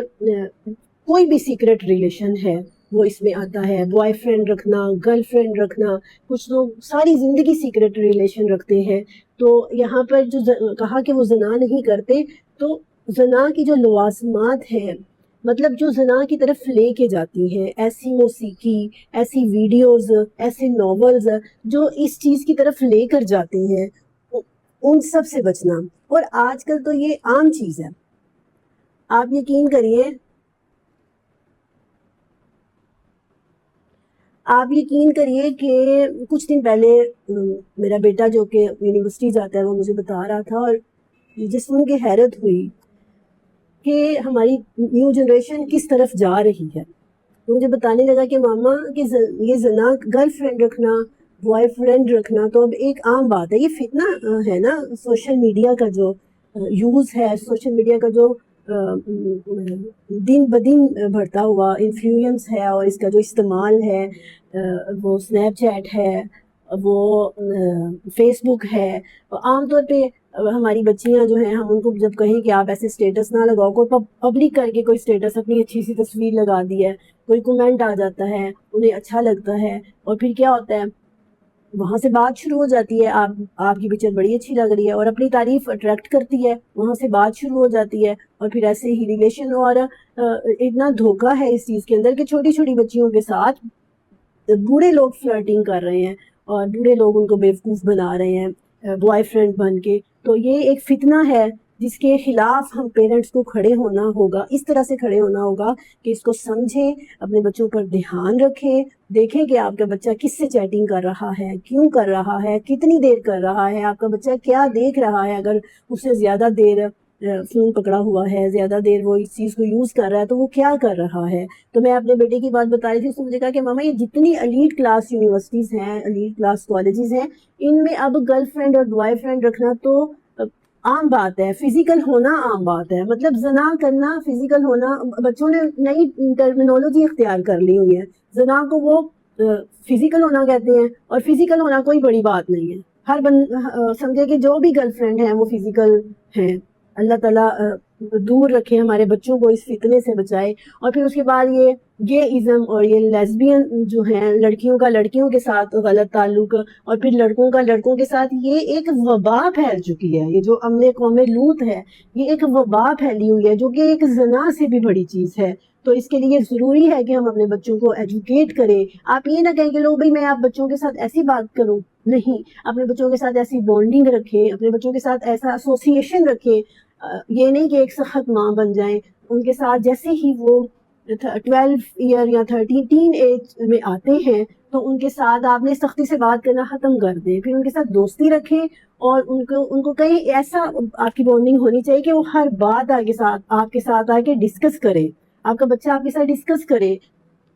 A: کوئی بھی سیکرٹ ریلیشن ہے وہ اس میں آتا ہے. بوائے فرینڈ رکھنا, گرل فرینڈ رکھنا, کچھ لوگ ساری زندگی سیکرٹ ریلیشن رکھتے ہیں. تو یہاں پر جو کہا کہ وہ زنا نہیں کرتے, تو زنا کی جو لوازمات ہیں, مطلب جو زنا کی طرف لے کے جاتی ہیں, ایسی موسیقی, ایسی ویڈیوز, ایسے ناولز جو اس چیز کی طرف لے کر جاتے ہیں, ان سب سے بچنا. اور آج کل تو یہ عام چیز ہے. آپ یقین کریے, کہ کچھ دن پہلے میرا بیٹا جو کہ یونیورسٹی جاتا ہے وہ مجھے بتا رہا تھا, اور جس سن کے حیرت ہوئی کہ ہماری نیو جنریشن کس طرف جا رہی ہے. تو مجھے بتانے لگا کہ ماما کہ یہ زنا, گرل فرینڈ رکھنا, بوائے فرینڈ رکھنا تو اب ایک عام بات ہے. یہ فتنہ ہے نا, سوشل میڈیا کا جو یوز ہے, سوشل میڈیا کا جو دن بدن بڑھتا ہوا انفلوئنس ہے, اور اس کا جو استعمال ہے, وہ اسنیپ چیٹ ہے, وہ فیس بک ہے. عام طور پہ ہماری بچیاں جو ہیں, ہم ان کو جب کہیں کہ آپ ایسے اسٹیٹس نہ لگاؤ, کوئی پبلک کر کے کوئی اسٹیٹس اپنی اچھی سی تصویر لگا دی ہے, کوئی کمنٹ آ جاتا ہے, انہیں اچھا لگتا ہے, اور پھر کیا ہوتا ہے, وہاں سے بات شروع ہو جاتی ہے, آپ کی پکچر بڑی اچھی لگ رہی ہے, اور اپنی تعریف اٹریکٹ کرتی ہے, وہاں سے بات شروع ہو جاتی ہے, اور پھر ایسے ہی ریلیشن. اور اتنا دھوکہ ہے اس چیز کے اندر کہ چھوٹی چھوٹی بچیوں کے ساتھ بوڑھے لوگ فلرٹنگ کر رہے ہیں, اور بوڑھے لوگ ان کو بیوقوف بنا رہے ہیں بوائے فرینڈ بن کے. تو یہ ایک فتنہ ہے جس کے خلاف ہم پیرنٹس کو کھڑے ہونا ہوگا, اس طرح سے کھڑے ہونا ہوگا کہ اس کو سمجھیں, اپنے بچوں پر دھیان رکھیں, دیکھیں کہ آپ کا بچہ کس سے چیٹنگ کر رہا ہے, کیوں کر رہا ہے, کتنی دیر کر رہا ہے, آپ کا بچہ کیا دیکھ رہا ہے. اگر اس سے زیادہ دیر فون پکڑا ہوا ہے, زیادہ دیر وہ اس چیز کو یوز کر رہا ہے, تو وہ کیا کر رہا ہے. تو میں اپنے بیٹے کی بات بتا رہی تھی, اس نے مجھے کہا کہ ماما یہ جتنی ایلیٹ کلاس یونیورسٹیز ہیں, ایلیٹ کلاس کالجز ہیں, ان میں اب گرل فرینڈ اور بوائے فرینڈ رکھنا تو عام بات ہے, فزیکل ہونا عام بات ہے. مطلب زنا کرنا, فزیکل ہونا, بچوں نے نئی ٹرمینالوجی اختیار کر لی ہوئی ہے. زنا کو وہ فزیکل ہونا کہتے ہیں, اور فزیکل ہونا کوئی بڑی بات نہیں ہے. ہر سمجھے کہ جو بھی گرل فرینڈ ہیں وہ فزیکل ہیں. اللہ تعالیٰ دور رکھے, ہمارے بچوں کو اس فتنے سے بچائے. اور پھر اس کے بعد یہ گے ازم اور یہ لیسبین جو ہیں, لڑکیوں کا لڑکیوں کے ساتھ غلط تعلق, اور پھر لڑکوں کا لڑکوں کے ساتھ, یہ ایک وبا پھیل چکی ہے. یہ جو عملے قوم لوط ہے, یہ ایک وبا پھیلی ہوئی ہے جو کہ ایک زنا سے بھی بڑی چیز ہے. تو اس کے لیے ضروری ہے کہ ہم اپنے بچوں کو ایجوکیٹ کریں. آپ یہ نہ کہیں کہ لو بھائی میں آپ بچوں کے ساتھ ایسی بات کروں, نہیں, اپنے بچوں کے ساتھ ایسی بانڈنگ رکھیں, اپنے بچوں کے ساتھ ایسا ایسوسیشن رکھیں. یہ نہیں کہ ایک سخت ماں بن جائیں. ان کے ساتھ جیسے ہی وہ 12 ایئر یا 13 ٹین ایج میں آتے ہیں, تو ان کے ساتھ آپ نے سختی سے بات کرنا ختم کر دیں. پھر ان کے ساتھ دوستی رکھیں, اور ان کو کہیں ایسا آپ کی بانڈنگ ہونی چاہیے کہ وہ ہر بات آپ کے ساتھ آ کے ڈسکس کرے. آپ کا بچہ آپ کے ساتھ ڈسکس کرے,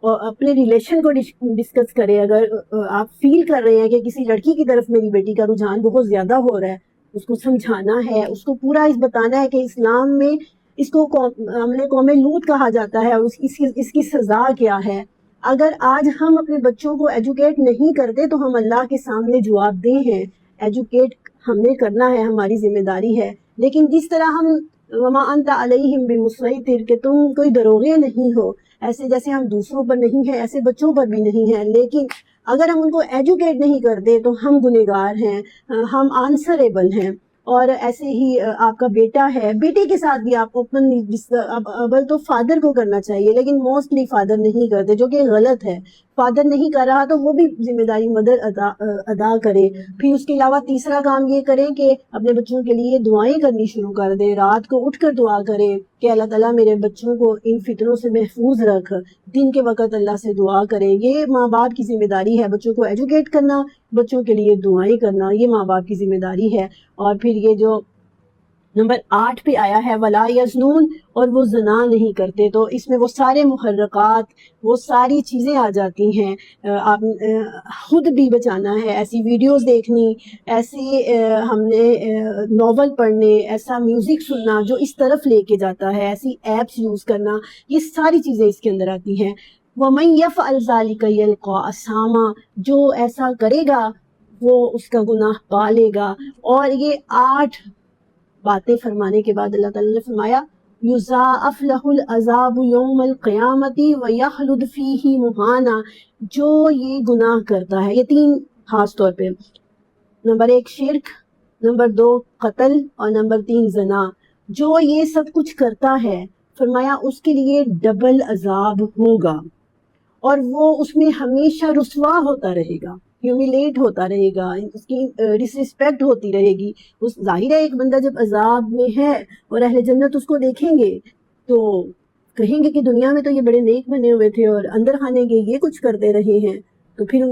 A: اور اپنے ریلیشن کو ڈسکس کرے. اگر آپ فیل کر رہے ہیں کہ کسی لڑکی کی طرف میری بیٹی کا رجحان بہت زیادہ ہو رہا ہے, اس کو سمجھانا ہے, اس کو پورا اس بتانا ہے کہ اسلام میں اس کو عمل قوم لوط کہا جاتا ہے, اور اس کی سزا کیا ہے. اگر آج ہم اپنے بچوں کو ایجوکیٹ نہیں کرتے تو ہم اللہ کے سامنے جواب دہ ہیں. ایجوکیٹ ہم نے کرنا ہے, ہماری ذمہ داری ہے. لیکن جس طرح ہم وما انت علیہم بمسیطر, کہ تم کوئی دروغے نہیں ہو, ایسے جیسے ہم دوسروں پر نہیں ہیں ایسے بچوں پر بھی نہیں ہیں. لیکن اگر ہم ان کو ایجوکیٹ نہیں کرتے تو ہم گنہگار ہیں, ہم آنسریبل ہیں. اور ایسے ہی آپ کا بیٹا ہے, بیٹے کے ساتھ بھی آپ اوپن, اول تو فادر کو کرنا چاہیے, لیکن موسٹلی فادر نہیں کرتے, جو کہ غلط ہے. فادر نہیں کر رہا تو وہ بھی ذمہ داری مدر ادا کرے. پھر اس کے علاوہ تیسرا کام یہ کریں کہ اپنے بچوں کے لیے دعائیں کرنی شروع کر دیں. رات کو اٹھ کر دعا کریں کہ اللہ تعالیٰ میرے بچوں کو ان فتنوں سے محفوظ رکھ. دن کے وقت اللہ سے دعا کریں. یہ ماں باپ کی ذمہ داری ہے, بچوں کو ایجوکیٹ کرنا, بچوں کے لیے دعائیں کرنا, یہ ماں باپ کی ذمہ داری ہے. اور پھر یہ جو نمبر 8 پہ آیا ہے ولا یزنون, اور وہ زنا نہیں کرتے, تو اس میں وہ سارے محرکات, وہ ساری چیزیں آ جاتی ہیں. آپ خود بھی بچانا ہے, ایسی ویڈیوز دیکھنی, ایسے ہم نے ناول پڑھنے, ایسا میوزک سننا جو اس طرف لے کے جاتا ہے, ایسی ایپس یوز کرنا, یہ ساری چیزیں اس کے اندر آتی ہیں. وَمَن يَفْعَلْ ذَلِكَ يَلْقَىٰ أَثَامًا, جو ایسا کرے گا وہ اس کا گناہ پالے گا. اور یہ 8 باتیں فرمانے کے بعد اللہ تعالیٰ نے فرمایا یضاعف لہ العذاب یوم القیامت ویخلد فیہ مہانا. جو یہ گناہ کرتا ہے، یہ تین خاص طور پہ، نمبر 1 شرک، نمبر 2 قتل، اور نمبر 3 زنا، جو یہ سب کچھ کرتا ہے فرمایا اس کے لیے ڈبل عذاب ہوگا، اور وہ اس میں ہمیشہ رسوا ہوتا رہے گا، ہیومیلیٹ ہوتا رہے گا، اس کی ڈسرسپیکٹ ہوتی رہے گی. اس ظاہر ہے ایک بندہ جب عذاب میں ہے اور اہل جنت اس کو دیکھیں گے تو کہیں گے کہ دنیا میں تو یہ بڑے نیک بنے ہوئے تھے اور اندر خانے کے یہ کچھ کرتے رہے ہیں، تو پھر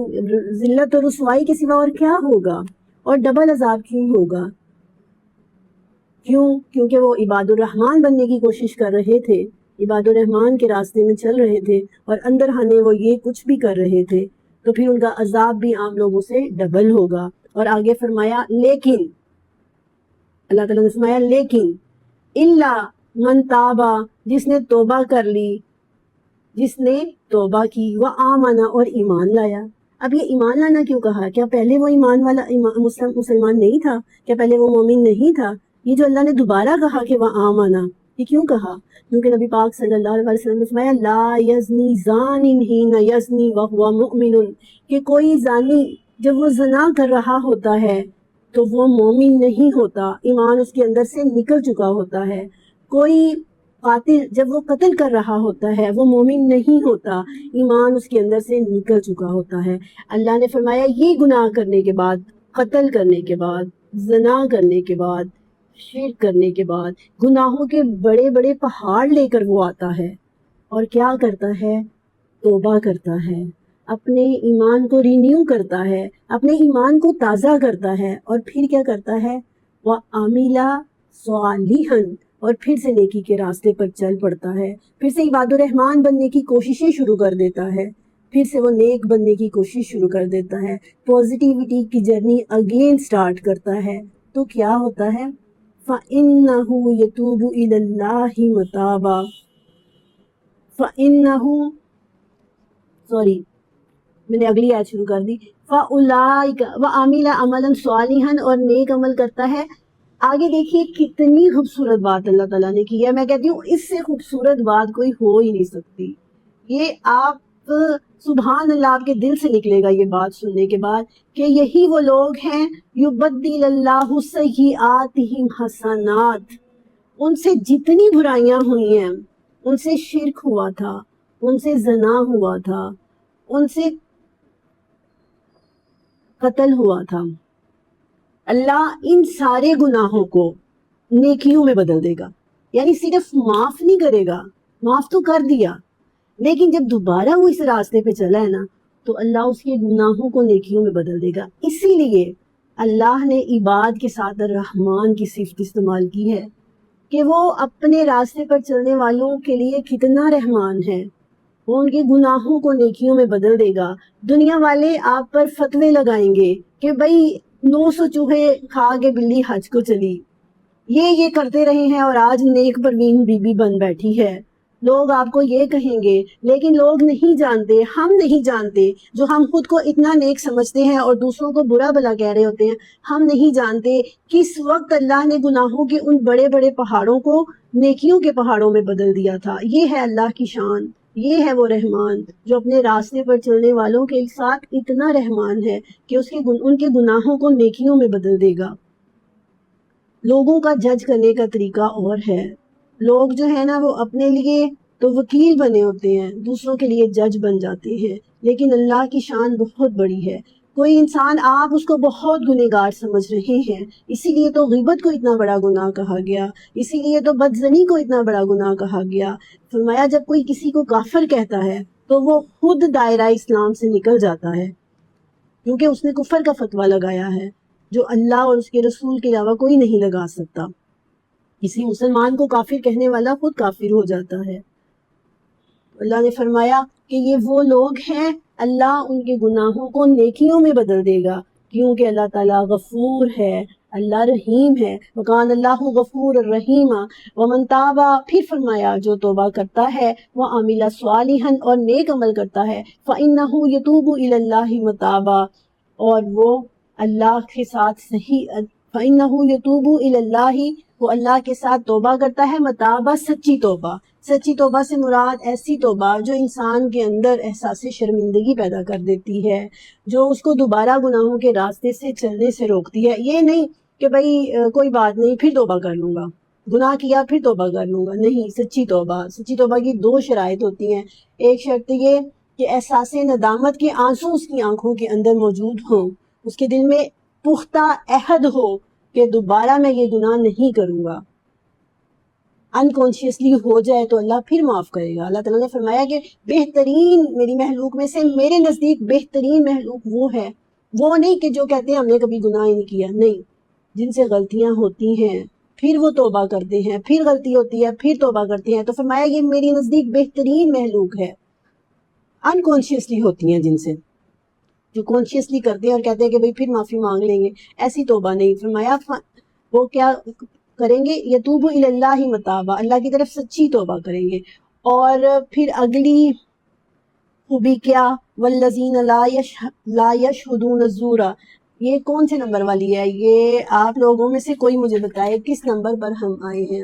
A: ذلت اور رسوائی کے سوا اور کیا ہوگا؟ اور ڈبل عذاب کیوں ہوگا؟ کیوں؟ کیونکہ وہ عباد الرحمن بننے کی کوشش کر رہے تھے، عباد الرحمن کے راستے میں چل رہے تھے، اور اندر ہانے وہ یہ کچھ بھی کر رہے تھے، تو پھر ان کا عذاب بھی عام لوگوں سے ڈبل ہوگا. اور آگے فرمایا لیکن، اللہ تعالیٰ نے فرمایا لیکن الا من تابا، جس نے توبہ کر لی، جس نے توبہ کی، وہ آمنا، اور ایمان لایا. اب یہ ایمان لانا کیوں کہا؟ کیا پہلے وہ ایمان والا مسلمان نہیں تھا؟ کیا پہلے وہ مومن نہیں تھا؟ یہ جو اللہ نے دوبارہ کہا کہ وہ آمنا، یہ کیوں کہا؟ کیونکہ نبی پاک صلی اللہ علیہ وسلم نے فرمایا لا یزنی زان حین یزنی وہو مؤمن، کہ کوئی زانی جب وہ زنا کر رہا ہوتا ہے تو وہ مومن نہیں ہوتا، ایمان اس کے اندر سے نکل چکا ہوتا ہے. کوئی قاتل جب وہ قتل کر رہا ہوتا ہے وہ مومن نہیں ہوتا، ایمان اس کے اندر سے نکل چکا ہوتا ہے. اللہ نے فرمایا یہ گناہ کرنے کے بعد، قتل کرنے کے بعد، زنا کرنے کے بعد، شرک کرنے کے بعد، گناہوں کے بڑے بڑے پہاڑ لے کر وہ آتا ہے اور کیا کرتا ہے؟ توبہ کرتا ہے، اپنے ایمان کو رینیو کرتا ہے، اپنے ایمان کو تازہ کرتا ہے، اور پھر کیا کرتا ہے؟ وَعَمِلَ صَالِحًا، اور پھر سے نیکی کے راستے پر چل پڑتا ہے، پھر سے عباد الرحمن بننے کی کوششیں شروع کر دیتا ہے، پھر سے وہ نیک بننے کی کوشش شروع کر دیتا ہے، پازیٹیوٹی کی جرنی اگین سٹارٹ کرتا ہے. تو کیا ہوتا ہے؟ فَإِنَّهُ يَتُوبُ إِلَى اللَّهِ مَتَابًا، فَإِنَّهُ سوری میں نے اگلی آیت شروع کر دی، فَأُولَٰئِكَ وَعَمِلَ عَمَلًا صَالِحًا، اور نیک عمل کرتا ہے. آگے دیکھیے کتنی خوبصورت بات اللہ تعالیٰ نے کی ہے. میں کہتی ہوں اس سے خوبصورت بات کوئی ہو ہی نہیں سکتی. یہ آپ سبحان اللہ، آپ کے دل سے نکلے گا یہ بات سننے کے بعد کہ یہی وہ لوگ ہیں یبدل اللہ سیئاتہم حسنات. ان سے جتنی برائیاں ہوئی ہیں، ان سے شرک ہوا تھا، ان سے زنا ہوا تھا، ان سے قتل ہوا تھا، اللہ ان سارے گناہوں کو نیکیوں میں بدل دے گا. یعنی صرف معاف نہیں کرے گا، معاف تو کر دیا، لیکن جب دوبارہ وہ اس راستے پہ چلا ہے نا تو اللہ اس کے گناہوں کو نیکیوں میں بدل دے گا. اسی لیے اللہ نے عباد کے ساتھ الرحمن کی صفت استعمال کی ہے کہ وہ اپنے راستے پر چلنے والوں کے لیے کتنا رحمان ہے. وہ ان کے گناہوں کو نیکیوں میں بدل دے گا. دنیا والے آپ پر فتوے لگائیں گے کہ بھائی 900 چوہے کھا کے بلی حج کو چلی، یہ کرتے رہے ہیں اور آج نیک پروین بی بی بن بیٹھی ہے. لوگ آپ کو یہ کہیں گے، لیکن لوگ نہیں جانتے، ہم نہیں جانتے، جو ہم خود کو اتنا نیک سمجھتے ہیں اور دوسروں کو برا بھلا کہہ رہے ہوتے ہیں، ہم نہیں جانتے کس وقت اللہ نے گناہوں کے ان بڑے بڑے پہاڑوں کو نیکیوں کے پہاڑوں میں بدل دیا تھا. یہ ہے اللہ کی شان، یہ ہے وہ رحمان جو اپنے راستے پر چلنے والوں کے ساتھ اتنا رحمان ہے کہ ان کے گناہوں کو نیکیوں میں بدل دے گا. لوگوں کا جج کرنے کا طریقہ اور ہے. لوگ جو ہے نا وہ اپنے لیے تو وکیل بنے ہوتے ہیں، دوسروں کے لیے جج بن جاتے ہیں، لیکن اللہ کی شان بہت بڑی ہے. کوئی انسان آپ اس کو بہت گنہگار سمجھ رہے ہیں، اسی لیے تو غیبت کو اتنا بڑا گناہ کہا گیا، اسی لیے تو بدزنی کو اتنا بڑا گناہ کہا گیا. فرمایا جب کوئی کسی کو کافر کہتا ہے تو وہ خود دائرہ اسلام سے نکل جاتا ہے، کیونکہ اس نے کفر کا فتویٰ لگایا ہے جو اللہ اور اس کے رسول کے علاوہ کوئی نہیں لگا سکتا. کسی مسلمان کو کافر کہنے والا خود کافر ہو جاتا ہے. اللہ نے فرمایا کہ یہ وہ لوگ ہیں اللہ ان کے گناہوں کو نیکیوں میں بدل دے گا، کیونکہ اللہ تعالیٰ غفور ہے، اللہ رحیم ہے. وکان اللہ غفور الرحیم. ومن تابا، پھر فرمایا جو توبہ کرتا ہے، وہ عامل صالحا، اور نیک عمل کرتا ہے، فإنہ یتوب الی اللہ متابا، اور وہ اللہ کے ساتھ صحیح، فإنہ یتوب الی اللہ، وہ اللہ کے ساتھ توبہ کرتا ہے، متابہ سچی توبہ. سچی توبہ سے مراد ایسی توبہ جو انسان کے اندر احساس شرمندگی پیدا کر دیتی ہے، جو اس کو دوبارہ گناہوں کے راستے سے چلنے سے روکتی ہے. یہ نہیں کہ بھائی کوئی بات نہیں پھر توبہ کر لوں گا، گناہ کیا پھر توبہ کر لوں گا. نہیں، سچی توبہ کی دو شرائط ہوتی ہیں. ایک شرط یہ کہ احساس ندامت کے آنسو اس کی آنکھوں کے اندر موجود ہوں، اس کے دل میں پختہ عہد ہو کہ دوبارہ میں یہ گناہ نہیں کروں گا. انکانشیسلی ہو جائے تو اللہ پھر معاف کرے گا. اللہ تعالیٰ نے فرمایا کہ بہترین میری محلوق میں سے میرے نزدیک بہترین محلوق وہ ہے، وہ نہیں کہ جو کہتے ہیں ہم نے کبھی گناہ ہی نہیں کیا. نہیں، جن سے غلطیاں ہوتی ہیں پھر وہ توبہ کرتے ہیں، پھر غلطی ہوتی ہے پھر توبہ کرتے ہیں. تو فرمایا یہ میری نزدیک بہترین محلوق ہے. انکانشیسلی ہوتی ہیں جن سے، جو کانشیسلی کرتے ہیں اور کہتے ہیں کہ بھئی پھر معافی مانگ لیں گے، ایسی توبہ نہیں. فرمایا وہ کیا کریں گے؟ یتوب الی اللہ متابا، اللہ کی طرف سچی توبہ کریں گے. اور پھر اگلی خوبی کیا؟ والذین لا یشہدون الزور. یہ کون سے نمبر والی ہے؟ یہ آپ لوگوں میں سے کوئی مجھے بتائے کس نمبر پر ہم آئے ہیں؟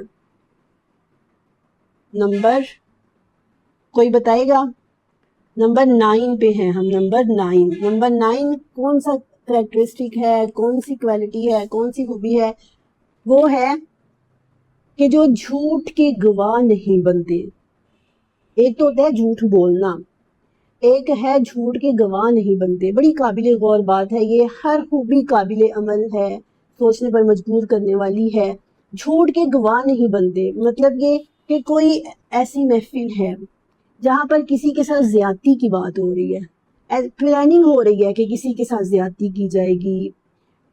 A: نمبر کوئی بتائے گا؟ نمبر 9 پہ ہیں ہم. نمبر 9 کون سا کریکٹرسٹک ہے، کون سی کوالٹی ہے، کون سی خوبی ہے؟ وہ ہے کہ جو جھوٹ کے گواہ نہیں بنتے. ایک تو ہوتا ہے جھوٹ بولنا، ایک ہے جھوٹ کے گواہ نہیں بنتے. بڑی قابل غور بات ہے یہ، ہر خوبی قابل عمل ہے، سوچنے پر مجبور کرنے والی ہے. جھوٹ کے گواہ نہیں بنتے مطلب یہ کہ کوئی ایسی محفل ہے جہاں پر کسی کے ساتھ زیادتی کی بات ہو رہی ہے، پلاننگ ہو رہی ہے کہ کسی کے ساتھ زیادتی کی جائے گی،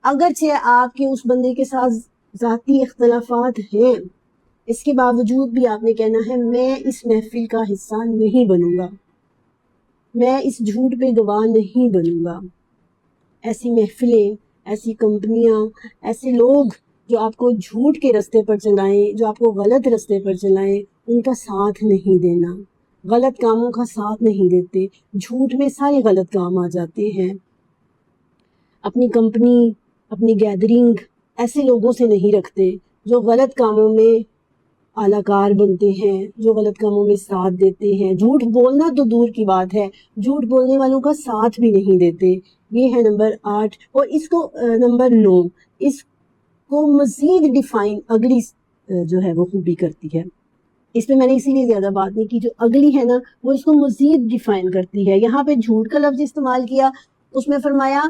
A: اگرچہ آپ کے اس بندے کے ساتھ ذاتی اختلافات ہیں، اس کے باوجود بھی آپ نے کہنا ہے میں اس محفل کا حصہ نہیں بنوں گا، میں اس جھوٹ پہ گواہ نہیں بنوں گا. ایسی محفلیں، ایسی کمپنیاں، ایسے لوگ جو آپ کو جھوٹ کے رستے پر چلائیں، جو آپ کو غلط رستے پر چلائیں، ان کا ساتھ نہیں دینا. غلط کاموں کا ساتھ نہیں دیتے. جھوٹ میں سارے غلط کام آ جاتے ہیں. اپنی کمپنی، اپنی گیدرنگ ایسے لوگوں سے نہیں رکھتے جو غلط کاموں میں اعلی کار بنتے ہیں، جو غلط کاموں میں ساتھ دیتے ہیں. جھوٹ بولنا تو دور کی بات ہے، جھوٹ بولنے والوں کا ساتھ بھی نہیں دیتے. یہ ہے نمبر 8. اور اس کو نمبر 9 اس کو مزید ڈیفائن اگلی جو ہے وہ خوبی کرتی ہے. اس پہ میں نے اسی لیے زیادہ بات نہیں کی. جو اگلی ہے نا وہ اس کو مزید ڈیفائن کرتی ہے. یہاں پہ جھوٹ کا لفظ استعمال کیا، اس میں فرمایا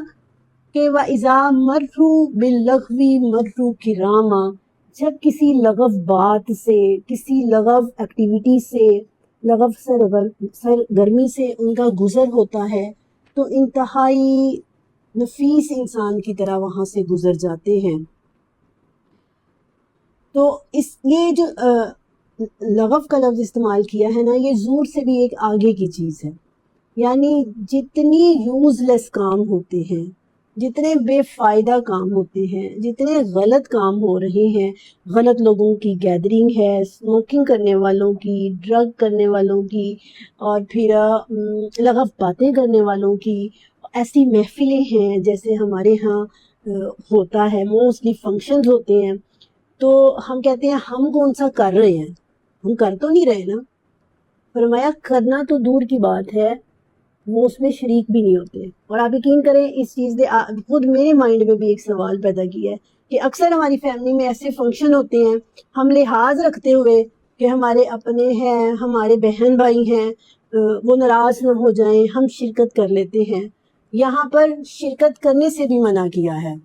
A: کہ وَإِذَا مَرُّوا بِاللَّغْوِ مَرُّوا كِرَامًا. جب کسی لغو بات سے، کسی لغو ایکٹیویٹی سے، لغو سرگرمی سے ان کا گزر ہوتا ہے تو انتہائی نفیس انسان کی طرح وہاں سے گزر جاتے ہیں. تو یہ جو لغو کا لفظ استعمال کیا ہے نا، یہ زور سے بھی ایک آگے کی چیز ہے. یعنی جتنی یوز لیس کام ہوتے ہیں، جتنے بے فائدہ کام ہوتے ہیں، جتنے غلط کام ہو رہے ہیں، غلط لوگوں کی گیدرنگ ہے، اسموکنگ کرنے والوں کی، ڈرگ کرنے والوں کی، اور پھر لغو باتیں کرنے والوں کی، ایسی محفلیں ہیں جیسے ہمارے ہاں ہوتا ہے، موسٹلی فنکشنز ہوتے ہیں. تو ہم کہتے ہیں ہم کون سا کر رہے ہیں، ہم کر تو نہیں رہے نا. فرمایا کرنا تو دور کی بات ہے، وہ اس میں شریک بھی نہیں ہوتے. اور آپ یقین کریں اس چیز نے خود میرے مائنڈ میں بھی ایک سوال پیدا کیا ہے کہ اکثر ہماری فیملی میں ایسے فنکشن ہوتے ہیں، ہم لحاظ رکھتے ہوئے کہ ہمارے اپنے ہیں، ہمارے بہن بھائی ہیں، وہ ناراض نہ ہو جائیں، ہم شرکت کر لیتے ہیں. یہاں پر شرکت کرنے سے بھی منع کیا ہے،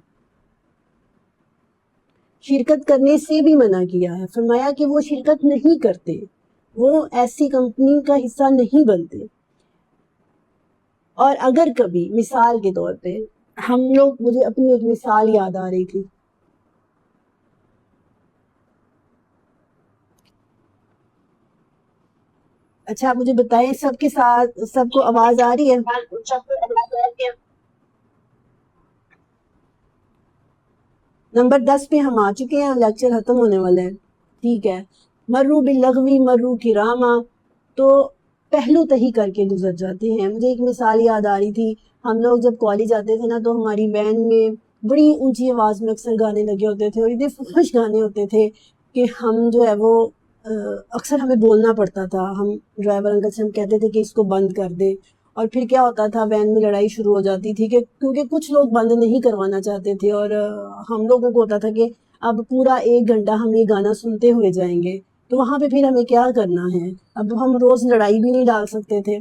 A: شرکت کرنے سے بھی منع کیا ہے. فرمایا کہ وہ شرکت نہیں کرتے، وہ ایسی کمپنی کا حصہ نہیں بنتے. اور اگر کبھی مثال کے طور پہ ہم لوگ، مجھے اپنی ایک مثال یاد آ رہی تھی. اچھا آپ مجھے بتائیں سب کے ساتھ، سب کو آواز آ رہی ہے؟ نمبر 10 پہ ہم آ چکے ہیں، لیکچر ختم ہونے والا ہے. ٹھیک ہے. مرو باللغوی مرو کراما، تو پہلو تہی کر کے گزر جاتے ہیں. مجھے ایک مثال یاد آ رہی تھی، ہم لوگ جب کالج آتے تھے نا تو ہماری وین میں بڑی اونچی آواز میں اکثر گانے لگے ہوتے تھے اور اتنے فحش گانے ہوتے تھے کہ ہم جو ہے وہ اکثر ہمیں بولنا پڑتا تھا. ہم ڈرائیور انکل سے ہم کہتے تھے کہ اس کو بند کر دے, اور پھر کیا ہوتا تھا وین میں لڑائی شروع ہو جاتی تھی کہ کیونکہ کچھ لوگ بند نہیں کروانا چاہتے تھے, اور ہم لوگوں کو ہوتا تھا کہ اب پورا 1 گھنٹہ ہم یہ گانا سنتے ہوئے جائیں گے, تو وہاں پہ پھر ہمیں کیا کرنا ہے. اب ہم روز لڑائی بھی نہیں ڈال سکتے تھے.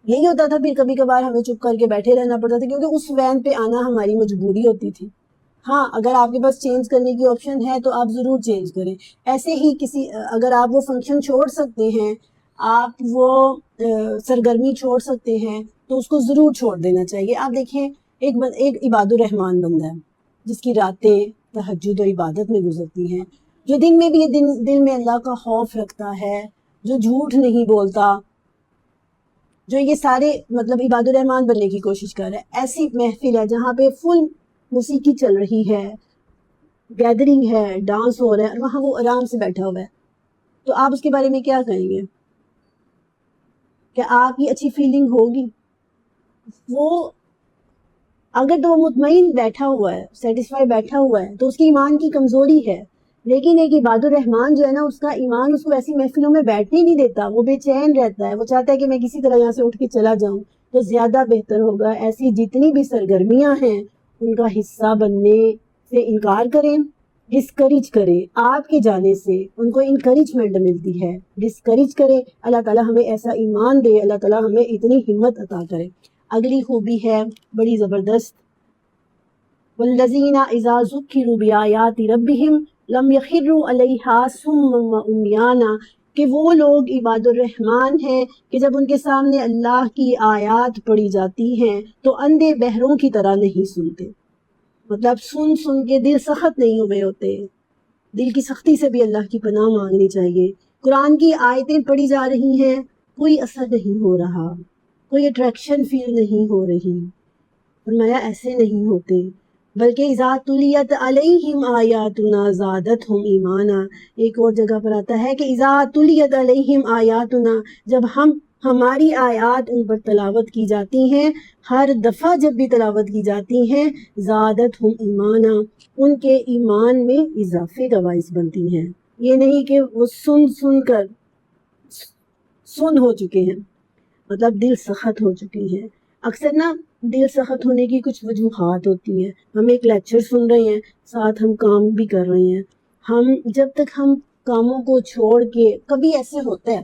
A: یہی ہوتا تھا, پھر کبھی کبھار ہمیں چپ کر کے بیٹھے رہنا پڑتا تھا کیونکہ اس وین پہ آنا ہماری مجبوری ہوتی تھی. ہاں اگر آپ کے پاس چینج کرنے کی آپشن ہے تو آپ ضرور چینج کریں. ایسے ہی کسی اگر آپ وہ فنکشن چھوڑ سکتے ہیں, آپ وہ سرگرمی چھوڑ سکتے ہیں, تو اس کو ضرور چھوڑ دینا چاہیے. آپ دیکھیں ایک عباد الرحمان بندہ ہے جس کی راتیں تہجد و عبادت میں گزرتی ہیں, جو دن میں بھی دل میں اللہ کا خوف رکھتا ہے, جو جھوٹ نہیں بولتا, جو یہ سارے مطلب عباد الرحمان بننے کی کوشش کر رہا ہے. ایسی محفل ہے جہاں پہ فل موسیقی چل رہی ہے, گیدرنگ ہے, ڈانس ہو رہا ہے, اور وہاں وہ آرام سے بیٹھا ہوا ہے, تو آپ اس کے بارے میں کیا کہیں گے؟ کیا آپ کی اچھی فیلنگ ہوگی؟ وہ اگر تو وہ مطمئن بیٹھا ہوا ہے, سیٹسفائی بیٹھا ہوا ہے, تو اس کی ایمان کی کمزوری ہے. لیکن ایک عباد الرحمان جو ہے نا, اس کا ایمان اس کو ایسی محفلوں میں بیٹھنے ہی نہیں دیتا, وہ بے چین رہتا ہے, وہ چاہتا ہے کہ میں کسی طرح یہاں سے اٹھ کے چلا جاؤں. تو زیادہ بہتر ہوگا ایسی جتنی بھی سرگرمیاں ہیں ان کا حصہ بننے سے انکار کریں, ڈسکریج کریں. آپ کے جانے سے ان کو انکریجمنٹ ملتی ہے, ڈسکریج کریں. اللہ تعالیٰ ہمیں ایسا ایمان دے, اللہ تعالیٰ ہمیں اتنی ہمت عطا کرے. اگلی خوبی ہے بڑی زبردست, والذین اذا ذکروا بآیات ربہم لم یخروا علیہا صما وعمیانا, کہ وہ لوگ عباد الرحمان ہیں کہ جب ان کے سامنے اللہ کی آیات پڑھی جاتی ہیں تو اندھے بہروں کی طرح نہیں سنتے. مطلب سن سن کے دل سخت نہیں ہوئے ہوتے. دل کی سختی سے بھی اللہ کی پناہ مانگنی چاہیے. قرآن کی آیتیں پڑھی جا رہی ہیں, کوئی اثر نہیں ہو رہا, کوئی اٹریکشن فیل نہیں ہو رہی. فرمایا ایسے نہیں ہوتے, بلکہ اذا تلیت علیہم آیاتنا زادتہم ایمانا. ایک اور جگہ پر آتا ہے کہ اذا تلیت علیہم آیاتنا, جب ہماری آیات ان پر تلاوت کی جاتی ہیں, ہر دفعہ جب بھی تلاوت کی جاتی ہیں, زادتہم ایمانا, ان کے ایمان میں اضافے کا باعث بنتی ہیں. یہ نہیں کہ وہ سن کر سن ہو چکے ہیں, مطلب دل سخت ہو چکے ہیں. اکثر نا دل سخت ہونے کی کچھ وجوہات ہوتی ہیں. ہم ایک لیکچر سن رہے ہیں, ساتھ ہم کام بھی کر رہے ہیں. ہم جب تک ہم کاموں کو چھوڑ کے, کبھی ایسے ہوتا ہے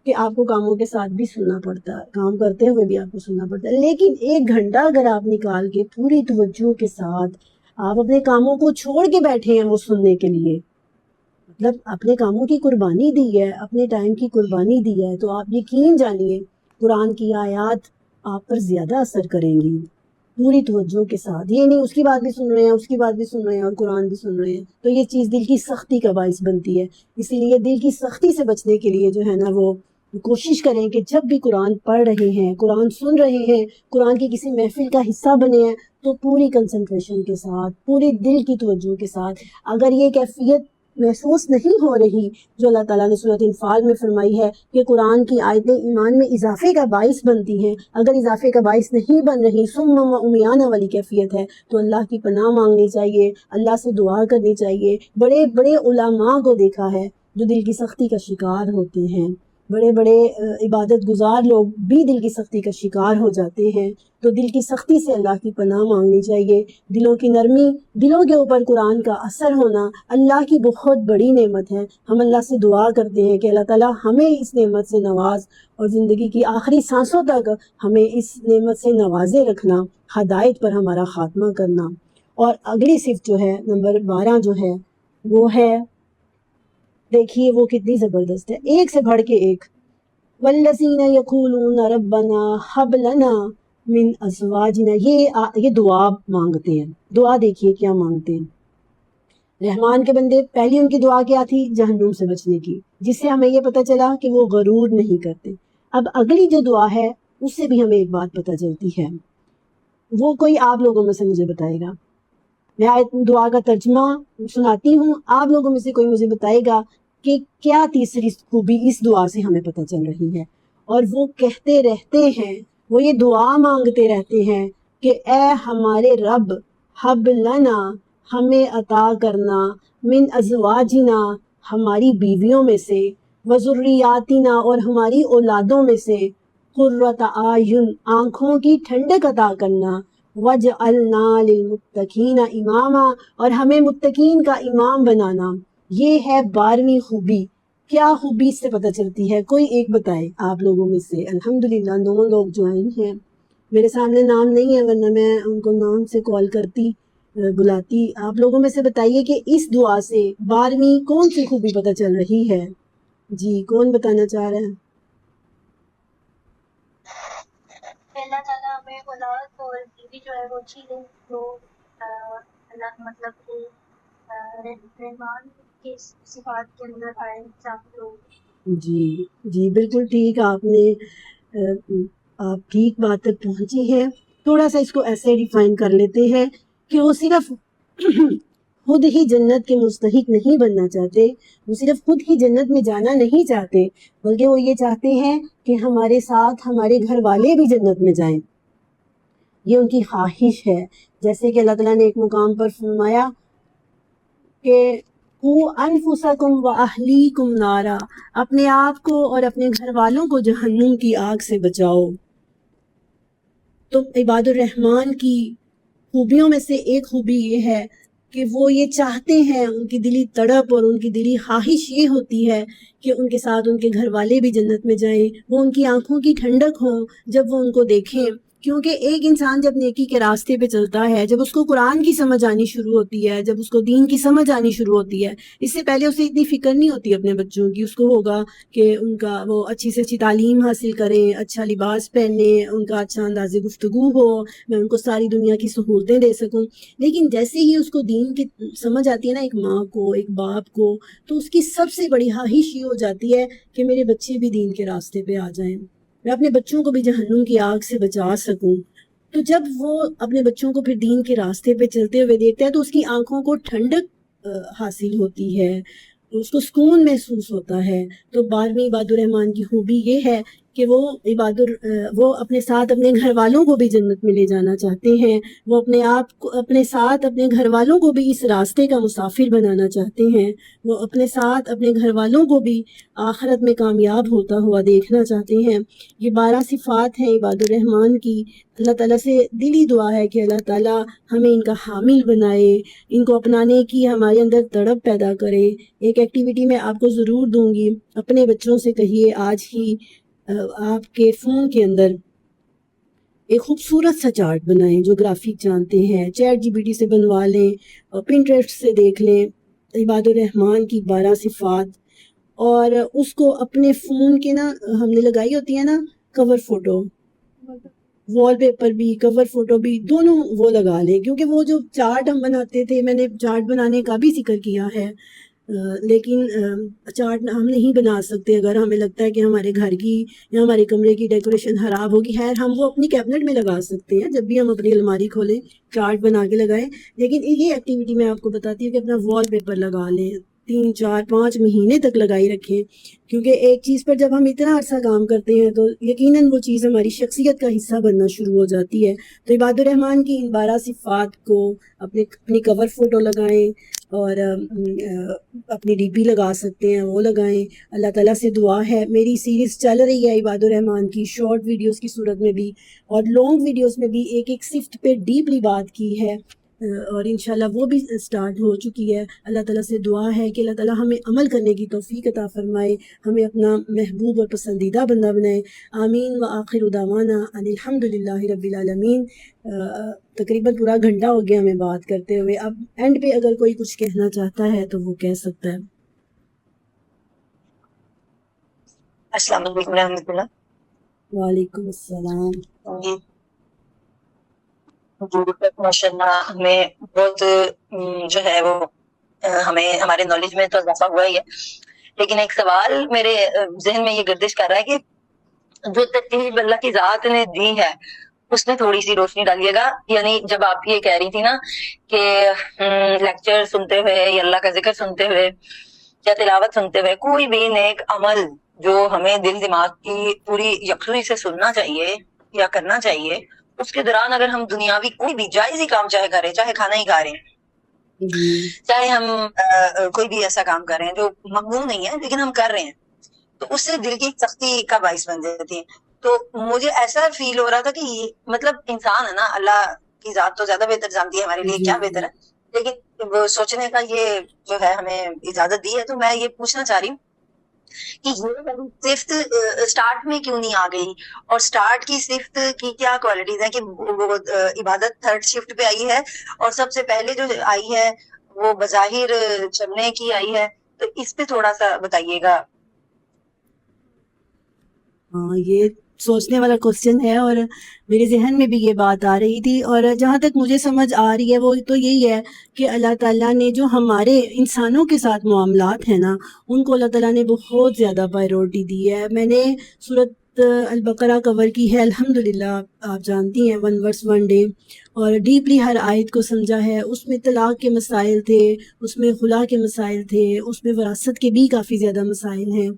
A: کہ آپ کو کاموں کے ساتھ بھی سننا پڑتا ہے, کام کرتے ہوئے بھی آپ کو سننا پڑتا ہے, لیکن 1 گھنٹہ اگر آپ نکال کے پوری توجہ کے ساتھ آپ اپنے کاموں کو چھوڑ کے بیٹھے ہیں وہ سننے کے لیے, مطلب اپنے کاموں کی قربانی دی ہے, اپنے ٹائم کی قربانی دی ہے, تو آپ یقین جانیے قرآن کی آیات آپ پر زیادہ اثر کریں گی پوری توجہ کے ساتھ. یہ نہیں اس کی بات بھی سن رہے ہیں, اس کی بات بھی سن رہے ہیں, اور قرآن بھی سن رہے ہیں, تو یہ چیز دل کی سختی کا باعث بنتی ہے. اسی لیے دل کی سختی سے بچنے کے لیے جو ہے نا, وہ کوشش کریں کہ جب بھی قرآن پڑھ رہے ہیں, قرآن سن رہے ہیں, قرآن کی کسی محفل کا حصہ بنے ہیں, تو پوری کنسنٹریشن کے ساتھ, پورے دل کی توجہ کے ساتھ. اگر یہ کیفیت محسوس نہیں ہو رہی جو اللہ تعالیٰ نے سورۃ انفال میں فرمائی ہے کہ قرآن کی آیتیں ایمان میں اضافے کا باعث بنتی ہیں, اگر اضافے کا باعث نہیں بن رہی, صم و عمیانہ والی کیفیت ہے, تو اللہ کی پناہ مانگنی چاہیے, اللہ سے دعا کرنی چاہیے. بڑے بڑے علماء کو دیکھا ہے جو دل کی سختی کا شکار ہوتے ہیں, بڑے بڑے عبادت گزار لوگ بھی دل کی سختی کا شکار ہو جاتے ہیں. تو دل کی سختی سے اللہ کی پناہ مانگنی چاہیے. دلوں کی نرمی, دلوں کے اوپر قرآن کا اثر ہونا اللہ کی بہت بڑی نعمت ہے. ہم اللہ سے دعا کرتے ہیں کہ اللہ تعالیٰ ہمیں اس نعمت سے نواز, اور زندگی کی آخری سانسوں تک ہمیں اس نعمت سے نوازے رکھنا, ہدایت پر ہمارا خاتمہ کرنا. اور اگلی صفت جو ہے نمبر 12 جو ہے وہ ہے, دیکھیے وہ کتنی زبردست ہے, ایک سے بڑھ کے ایک. والذین یقولون ربنا ہب لنا من ازواجنا, یہ دعا مانگتے ہیں. دعا دیکھیے کیا مانگتے ہیں رحمان کے بندے. پہلی ان کی دعا کیا تھی؟ جہنم سے بچنے کی, جس سے ہمیں یہ پتہ چلا کہ وہ غرور نہیں کرتے. اب اگلی جو دعا ہے اس سے بھی ہمیں ایک بات پتہ چلتی ہے, وہ کوئی آپ لوگوں میں سے مجھے بتائے گا. میں دعا کا ترجمہ سناتی ہوں, آپ لوگوں میں سے کوئی مجھے بتائے گا کہ کیا تیسری خوبی اس دعا سے ہمیں پتہ چل رہی ہے. اور وہ کہتے رہتے ہیں, وہ یہ دعا مانگتے رہتے ہیں کہ اے ہمارے رب حب لنا ہمیں عطا کرنا من ازواجنا ہماری بیویوں میں سے وذریاتنا اور ہماری اولادوں میں سے قرۃ اعین آنکھوں کی ٹھنڈک عطا کرنا وجعلنا للمتقین اماما اور ہمیں متقین کا امام بنانا. یہ ہے 12ویں خوبی. کیا خوبی اس سے پتہ چلتی ہے؟ کوئی ایک بتائے آپ لوگوں میں سے. الحمدللہ 9 لوگ جوائن ہیں. میرے سامنے نام نہیں ہے ورنہ میں ان کو نام سے کال کرتی بلاتی. آپ لوگوں میں سے بتائیے کہ اس دعا سے 12ویں کون سی خوبی پتہ چل رہی ہے؟ جی کون بتانا چاہ رہے ہیں؟
B: اللہ تعالیٰ ہمیں اولاد اور بیوی جو ہے وہ اچھی دے تو اللہ مطلب کہ رحمان کی صفات کے اندر آئے سب لوگ.
A: جی بالکل ٹھیک. آپ ٹھیک بات تک پہنچی ہیں. تھوڑا سا اس کو ایسے ڈیفائن کر لیتے ہیں کہ وہ صرف خود ہی جنت کے مستحق نہیں بننا چاہتے، وہ صرف خود ہی جنت میں جانا نہیں چاہتے، بلکہ وہ یہ چاہتے ہیں کہ ہمارے ساتھ ہمارے گھر والے بھی جنت میں جائیں. یہ ان کی خواہش ہے. جیسے کہ اللہ تعالیٰ نے ایک مقام پر فرمایا کہ انفسکم و اہلیکم نارا، اپنے آپ کو اور اپنے گھر والوں کو جہنم کی آگ سے بچاؤ. تو عباد الرحمن کی خوبیوں میں سے ایک خوبی یہ ہے کہ وہ یہ چاہتے ہیں، ان کی دلی تڑپ اور ان کی دلی خواہش یہ ہوتی ہے کہ ان کے ساتھ ان کے گھر والے بھی جنت میں جائیں، وہ ان کی آنکھوں کی ٹھنڈک ہوں جب وہ ان کو دیکھیں. کیونکہ ایک انسان جب نیکی کے راستے پہ چلتا ہے، جب اس کو قرآن کی سمجھ آنی شروع ہوتی ہے، جب اس کو دین کی سمجھ آنی شروع ہوتی ہے، اس سے پہلے اسے اتنی فکر نہیں ہوتی اپنے بچوں کی. اس کو ہوگا کہ ان کا وہ اچھی سے اچھی تعلیم حاصل کریں، اچھا لباس پہنیں، ان کا اچھا انداز گفتگو ہو، میں ان کو ساری دنیا کی سہولتیں دے سکوں. لیکن جیسے ہی اس کو دین کی سمجھ آتی ہے نا، ایک ماں کو، ایک باپ کو، تو اس کی سب سے بڑی خواہش یہ ہو جاتی ہے کہ میرے بچے بھی دین کے راستے پہ آ جائیں، میں اپنے بچوں کو بھی جہنم کی آگ سے بچا سکوں. تو جب وہ اپنے بچوں کو پھر دین کے راستے پہ چلتے ہوئے دیکھتا ہے تو اس کی آنکھوں کو ٹھنڈک حاصل ہوتی ہے، اس کو سکون محسوس ہوتا ہے. تو 12ویں عباد الرحمن کی خوبی یہ ہے کہ وہ اپنے ساتھ اپنے گھر والوں کو بھی جنت میں لے جانا چاہتے ہیں. وہ اپنے آپ کو اپنے ساتھ اپنے گھر والوں کو بھی اس راستے کا مسافر بنانا چاہتے ہیں. وہ اپنے ساتھ اپنے گھر والوں کو بھی آخرت میں کامیاب ہوتا ہوا دیکھنا چاہتے ہیں. یہ 12 صفات ہیں عباد الرحمن کی. اللہ تعالیٰ سے دلی دعا ہے کہ اللہ تعالیٰ ہمیں ان کا حامل بنائے، ان کو اپنانے کی ہمارے اندر تڑپ پیدا کرے. ایک ایکٹیویٹی میں آپ کو ضرور دوں گی، اپنے بچوں سے کہیے آج ہی آپ کے فون کے اندر ایک خوبصورت سا چارٹ بنائیں جو گرافک جانتے ہیں، چیٹ جی پی ٹی سے بنوا لیں اور پنٹریسٹ سے دیکھ لیں عباد الرحمن کی 12 صفات، اور اس کو اپنے فون کے نا ہم نے لگائی ہوتی ہے نا کور فوٹو، وال پیپر بھی کور فوٹو بھی دونوں وہ لگا لیں. کیونکہ وہ جو چارٹ ہم بناتے تھے، میں نے چارٹ بنانے کا بھی ذکر کیا ہے، لیکن چارٹ ہم نہیں بنا سکتے اگر ہمیں لگتا ہے کہ ہمارے گھر کی یا ہمارے کمرے کی ڈیکوریشن خراب ہوگی. خیر ہم وہ اپنی کیبنٹ میں لگا سکتے ہیں، جب بھی ہم اپنی الماری کھولیں چارٹ بنا کے لگائیں. لیکن یہ ایکٹیویٹی میں آپ کو بتاتی ہوں کہ اپنا وال پیپر لگا لیں، 3 4 5 مہینے تک لگائی رکھیں. کیونکہ ایک چیز پر جب ہم اتنا عرصہ کام کرتے ہیں تو یقیناً وہ چیز ہماری شخصیت کا حصہ بننا شروع ہو جاتی ہے. تو عباد الرحمن کی ان 12 صفات کو اپنی کور فوٹو لگائیں اور اپنی ڈی پی لگا سکتے ہیں وہ لگائیں. اللہ تعالیٰ سے دعا ہے، میری سیریز چل رہی ہے عباد الرحمن کی، شارٹ ویڈیوز کی صورت میں بھی اور لانگ ویڈیوز میں بھی ایک ایک صفت پہ ڈیپلی بات کی ہے، اور انشاءاللہ وہ بھی سٹارٹ ہو چکی ہے. اللہ تعالیٰ سے دعا ہے کہ اللہ تعالیٰ ہمیں عمل کرنے کی توفیق عطا فرمائے، ہمیں اپنا محبوب اور پسندیدہ بندہ بنائے. آمین. وآخر دعوانا ان الحمد للہ رب العالمین. تقریباً پورا گھنٹہ ہو گیا ہمیں بات کرتے ہوئے. اب اینڈ پہ اگر کوئی کچھ کہنا چاہتا ہے تو وہ کہہ سکتا ہے.
B: السلام علیکم ورحمۃ اللہ.
A: وعلیکم السلام.
B: ماشاء اللہ ہمیں بہت جو ہے وہ ہمیں ہمارے نالج میں تو اضافہ ہوا ہی ہے، لیکن ایک سوال میرے ذہن میں یہ گردش کر رہا ہے کہ جو ترتیب اللہ کی ذات نے دی ہے اس میں تھوڑی سی روشنی ڈالیے گا. یعنی جب آپ یہ کہہ رہی تھی نا کہ لیکچر سنتے ہوئے یا اللہ کا ذکر سنتے ہوئے یا تلاوت سنتے ہوئے کوئی بھی نیک عمل جو ہمیں دل دماغ کی پوری یکسوئی سے سننا چاہیے یا کرنا چاہیے، اس کے دوران اگر ہم دنیاوی کوئی بھی جائز ہی کام چاہے کریں، چاہے کھانا ہی کھا رہے ہیں، چاہے ہم کوئی بھی ایسا کام کر رہے ہیں جو ممنوع نہیں ہے لیکن ہم کر رہے ہیں، تو اس سے دل کی سختی کا باعث بن جاتی ہے. تو مجھے ایسا فیل ہو رہا تھا کہ یہ مطلب انسان ہے نا، اللہ کی ذات تو زیادہ بہتر جانتی ہے ہمارے لیے کیا بہتر ہے، لیکن وہ سوچنے کا یہ جو ہے ہمیں اجازت دی ہے. تو میں یہ پوچھنا چاہ رہی ہوں کہ یہ صفت اسٹارٹ میں کیوں نہیں آ گئی، اور اسٹارٹ کی صفت کی کیا کوالٹیز ہیں کہ وہ عبادت تھرڈ شفٹ پہ آئی ہے، اور سب سے پہلے جو آئی ہے وہ بظاہر چلنے کی آئی ہے. تو اس پہ تھوڑا سا بتائیے گا.
A: ہاں، یہ سوچنے والا کوشچن ہے، اور میرے ذہن میں بھی یہ بات آ رہی تھی، اور جہاں تک مجھے سمجھ آ رہی ہے وہ تو یہی ہے کہ اللہ تعالیٰ نے جو ہمارے انسانوں کے ساتھ معاملات ہیں نا، ان کو اللہ تعالیٰ نے بہت زیادہ پرائیورٹی دی ہے. میں نے سورۃ البقرہ کور کی ہے الحمدللہ، آپ جانتی ہیں 1 verse 1 day، اور ڈیپلی ہر آیت کو سمجھا ہے. اس میں طلاق کے مسائل تھے، اس میں خلا کے مسائل تھے، اس میں وراثت کے بھی کافی زیادہ مسائل ہیں،